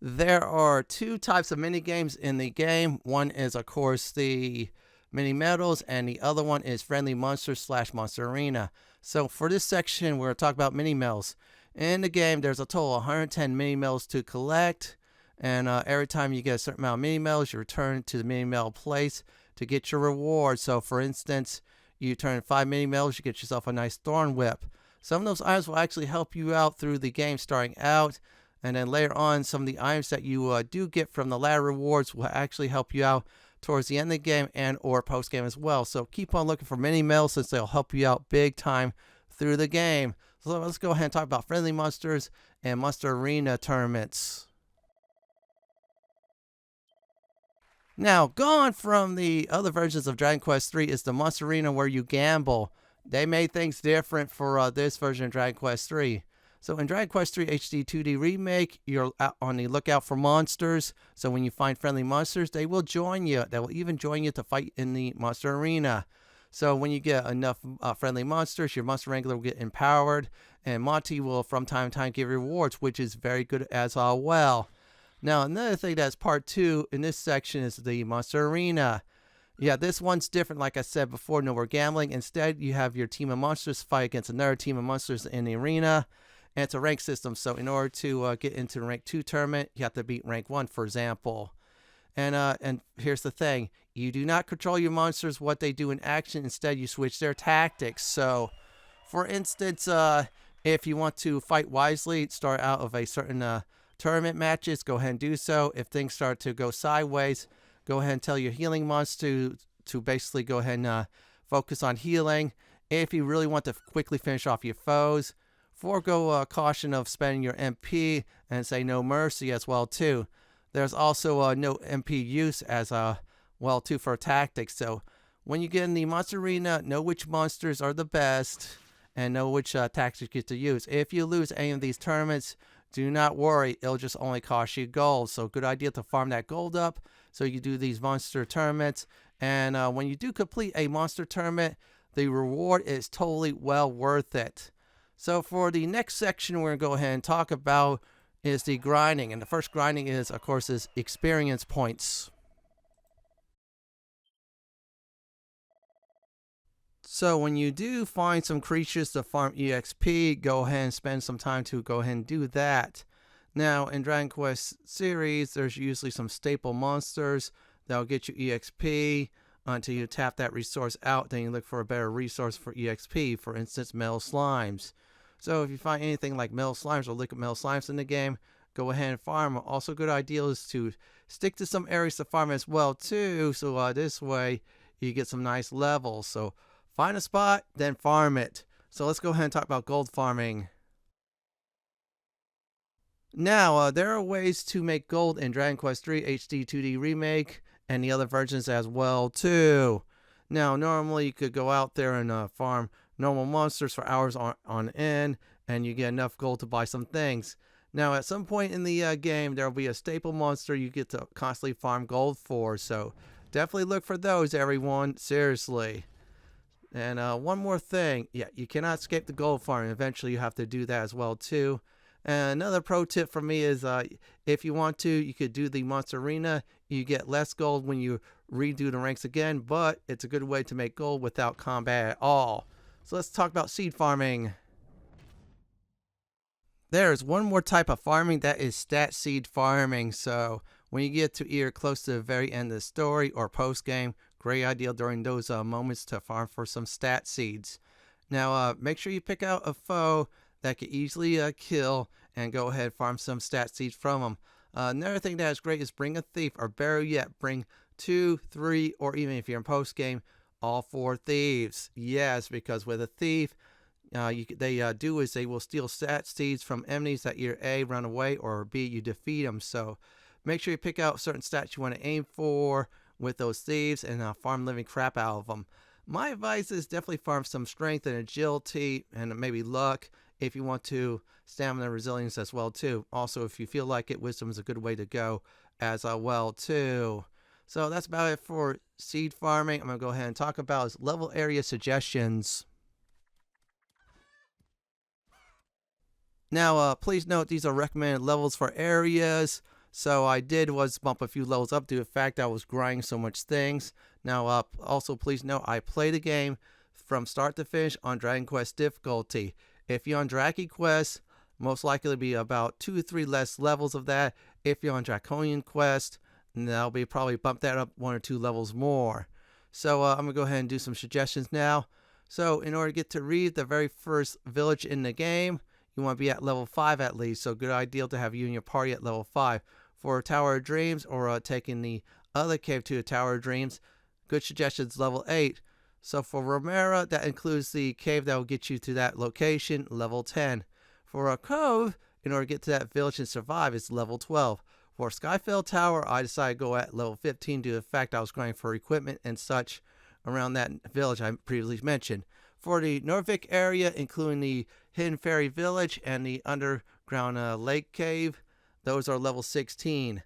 There are 2 types of mini games in the game. One is of course the mini medals, and the other one is friendly monsters / monster arena. So for this section we're going to talk about mini medals. In the game there's a total of 110 mini medals to collect, and every time you get a certain amount of mini medals you return to the mini medal place to get your reward. So for instance, you turn 5 mini medals, you get yourself a nice thorn whip. Some of those items will actually help you out through the game starting out, and then later on some of the items that you do get from the ladder rewards will actually help you out towards the end of the game and or post game as well. So keep on looking for mini medals, since they'll help you out big time through the game. So let's go ahead and talk about friendly monsters and monster arena tournaments. Now, gone from the other versions of Dragon Quest III is the monster arena where you gamble. They made things different for this version of Dragon Quest III. So in Dragon Quest III HD 2D Remake, you're on the lookout for monsters. So when you find friendly monsters, they will join you. They will even join you to fight in the monster arena. So when you get enough friendly monsters, your monster wrangler will get empowered, and Monty will from time to time give rewards, which is very good as well. Now another thing that's part 2 in this section is the monster arena. Yeah, this one's different. Like I said before, no more gambling. Instead, you have your team of monsters fight against another team of monsters in the arena. And it's a rank system, so in order to get into the rank 2 tournament, you have to beat rank 1, for example. And here's the thing. You do not control your monsters, what they do in action. Instead, you switch their tactics. So, for instance, if you want to fight wisely, start out of a certain tournament matches, go ahead and do so. If things start to go sideways, go ahead and tell your healing monster to basically go ahead and focus on healing. If you really want to quickly finish off your foes, forego caution of spending your MP and say no mercy as well too. There's also no MP use as well too for tactics. So when you get in the monster arena, know which monsters are the best and know which tactics you get to use. If you lose any of these tournaments, do not worry, it'll just only cost you gold. So good idea to farm that gold up so you do these monster tournaments. And when you do complete a monster tournament, the reward is totally well worth it. So for the next section we're going to go ahead and talk about is the grinding. And the first grinding is, of course, is experience points. So when you do find some creatures to farm EXP, go ahead and spend some time to go ahead and do that. Now in Dragon Quest series, there's usually some staple monsters that'll get you EXP until you tap that resource out. Then you look for a better resource for EXP, for instance metal slimes. So if you find anything like metal slimes or liquid metal slimes in the game, go ahead and farm. Also a good idea is to stick to some areas to farm as well too, so this way you get some nice levels. So find a spot, then farm it. So let's go ahead and talk about gold farming. Now, there are ways to make gold in Dragon Quest III HD 2D Remake and the other versions as well too. Now, normally you could go out there and farm normal monsters for hours on end, and you get enough gold to buy some things. Now, at some point in the game, there will be a staple monster you get to constantly farm gold for, so definitely look for those, everyone. Seriously. And one more thing, yeah, you cannot escape the gold farm. Eventually you have to do that as well too. And another pro tip for me is if you want to, you could do the monster arena. You get less gold when you redo the ranks again, but it's a good way to make gold without combat at all. So let's talk about seed farming. There's one more type of farming, that is stat seed farming. So when you get to either close to the very end of the story or post game, great idea during those moments to farm for some stat seeds. Now make sure you pick out a foe that can easily kill and go ahead and farm some stat seeds from them. Another thing that is great is bring a thief, or better yet, bring 2, 3, or even if you're in post game, all 4 thieves. Yes, because with a thief, they do is they will steal stat seeds from enemies that either A, run away, or B, you defeat them. So make sure you pick out certain stats you want to aim for with those thieves and farm living crap out of them. My advice is definitely farm some strength and agility and maybe luck if you want to, stamina and resilience as well too. Also, if you feel like it, wisdom is a good way to go as well too. So that's about it for seed farming. I'm going to go ahead and talk about level area suggestions. Now, please note these are recommended levels for areas. So I did was bump a few levels up due to the fact I was grinding so much things. Now, also please note I play the game from start to finish on Dragon Quest difficulty. If you're on Draki Quest, most likely to be about 2 or 3 less levels of that. If you're on Draconian Quest, that'll be probably bump that up 1 or 2 levels more. So I'm going to go ahead and do some suggestions now. So in order to get to Reeve, the very first village in the game, you want to be at level 5 at least. So good idea to have you and your party at level 5. For Tower of Dreams, or taking the other cave to the Tower of Dreams, good suggestions level 8. So for Romera, that includes the cave that will get you to that location, level 10. For a cove, in order to get to that village and survive, it's level 12. For Skyfell Tower, I decided to go at level 15 due to the fact I was going for equipment and such around that village I previously mentioned. For the Norvik area, including the Hidden Fairy Village and the underground lake cave, those are level 16.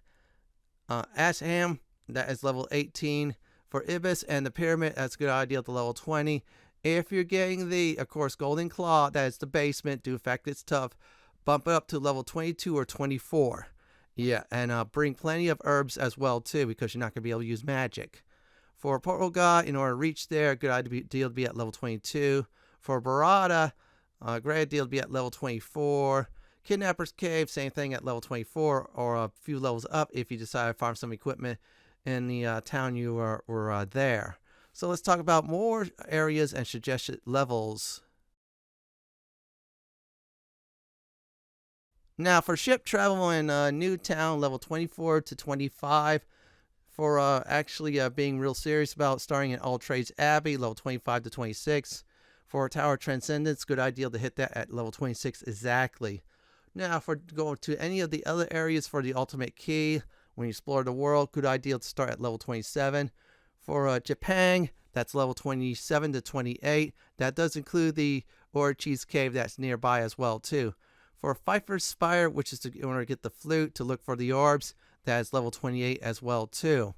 Asham, that is level 18. For Ibis and the Pyramid, that's a good idea to level 20. If you're getting the, of course, Golden Claw, that is the basement, due to the fact it's tough, bump it up to level 22 or 24. Yeah, and bring plenty of herbs as well, too, because you're not going to be able to use magic. For Portal God, in order to reach there, good idea to be at level 22. For Barada, great idea to be at level 24. Kidnapper's Cave, same thing at level 24, or a few levels up if you decide to farm some equipment in the town you were there. So let's talk about more areas and suggested levels. Now for ship travel in Newtown, level 24 to 25. For actually being real serious about starting in All Trades Abbey, level 25 to 26. For Tower Transcendence, good idea to hit that at level 26 exactly. Now, for going to any of the other areas for the ultimate key, when you explore the world, good idea to start at level 27. For Japan, that's level 27 to 28. That does include the Orochi's Cave that's nearby as well, too. For Pfeiffer's Spire, which is in order to get the flute to look for the orbs, that is level 28 as well, too.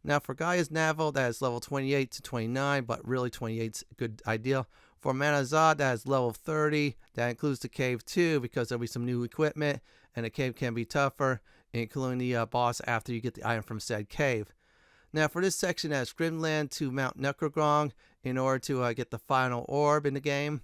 Now, for Gaia's Navel, that is level 28 to 29, but really 28 is a good idea. For Manazad, that is level 30. That includes the cave too, because there'll be some new equipment, and the cave can be tougher, including the boss after you get the item from said cave. Now, for this section, that's Grimland to Mount Necrogrong in order to get the final orb in the game.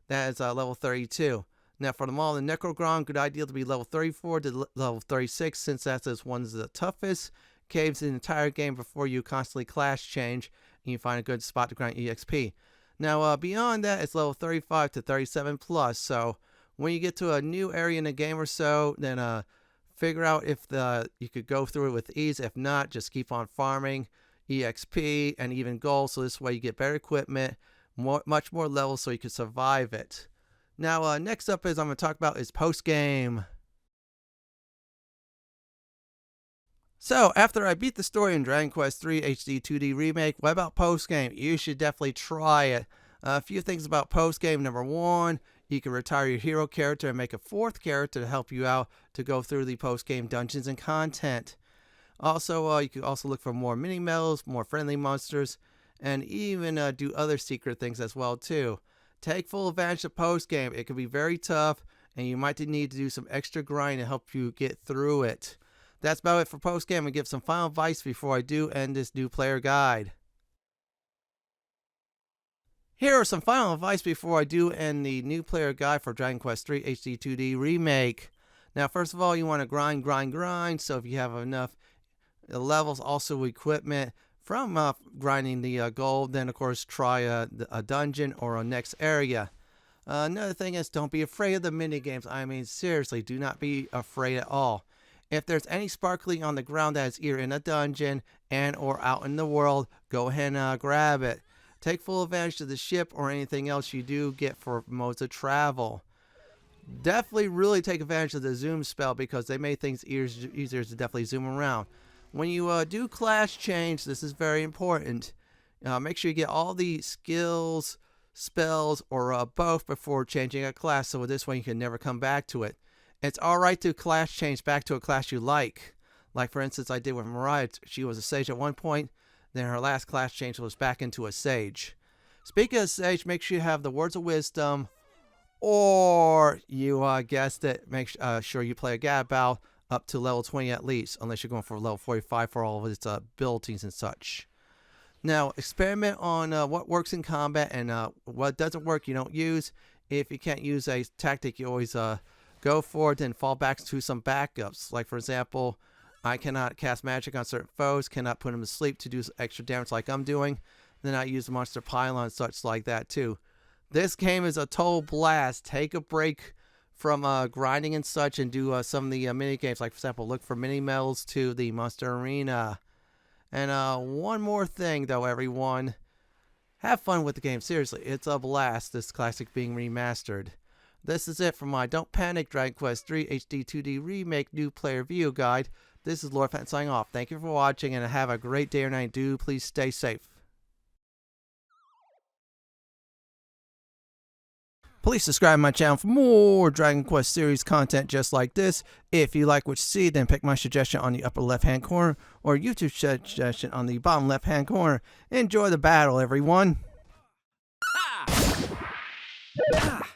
That is level 32. Now, for the Mall of Necrogrong, good idea to be level 34 to level 36, since that's one of the toughest caves in the entire game before you constantly class change and you find a good spot to grind EXP. Now, beyond that, it's level 35 to 37 plus. So when you get to a new area in the game or so, then figure out if you could go through it with ease. If not, just keep on farming EXP and even gold. So this way you get better equipment, much more levels, so you can survive it. Now, next up is I'm going to talk about is post game. So, after I beat the story in Dragon Quest III HD 2D Remake, what about post-game? You should definitely try it. A few things about post-game. Number one, you can retire your hero character and make a fourth character to help you out to go through the post-game dungeons and content. Also, you can also look for more mini-medals, more friendly monsters, and even do other secret things as well, too. Take full advantage of post-game. It can be very tough, and you might need to do some extra grind to help you get through it. That's about it for post-game. I'll give some final advice before I do end this new player guide. Here are some final advice before I do end the new player guide for Dragon Quest III HD 2D Remake. Now, first of all, you want to grind. So if you have enough levels, also equipment from grinding the gold, then of course try a dungeon or a next area. Another thing is, don't be afraid of the mini games. I mean, seriously, do not be afraid at all. If there's any sparkling on the ground that is either in a dungeon and or out in the world, go ahead and grab it. Take full advantage of the ship or anything else you do get for modes of travel. Definitely really take advantage of the zoom spell, because they made things easier to definitely zoom around. When you do class change, this is very important. Make sure you get all the skills, spells, or both before changing a class, so this way you can never come back to it. It's alright to class change back to a class you like. Like, for instance, I did with Mariah. She was a sage at one point, then her last class change was back into a sage. Speaking of sage, make sure you have the words of wisdom, or you guessed it, make sure you play a Gadabout up to level 20 at least, unless you're going for level 45 for all of its abilities and such. Now, experiment on what works in combat and what doesn't work you don't use. If you can't use a tactic, you always go for it and fall back to some backups. Like, for example, I cannot cast magic on certain foes, cannot put them to sleep to do extra damage like I'm doing. Then I use the monster pylon and such like that too. This game is a total blast. Take a break from grinding and such and do some of the mini games. Like, for example, look for mini medals to the monster arena. And one more thing though, everyone. Have fun with the game. Seriously, it's a blast, this classic being remastered. This is it for my Don't Panic Dragon Quest III HD 2D Remake New Player View Guide. This is Lord Fenton signing off. Thank you for watching, and have a great day or night. Do please stay safe. Please subscribe to my channel for more Dragon Quest series content just like this. If you like what you see, then pick my suggestion on the upper left hand corner or YouTube suggestion on the bottom left hand corner. Enjoy the battle, everyone. Ah! Ah!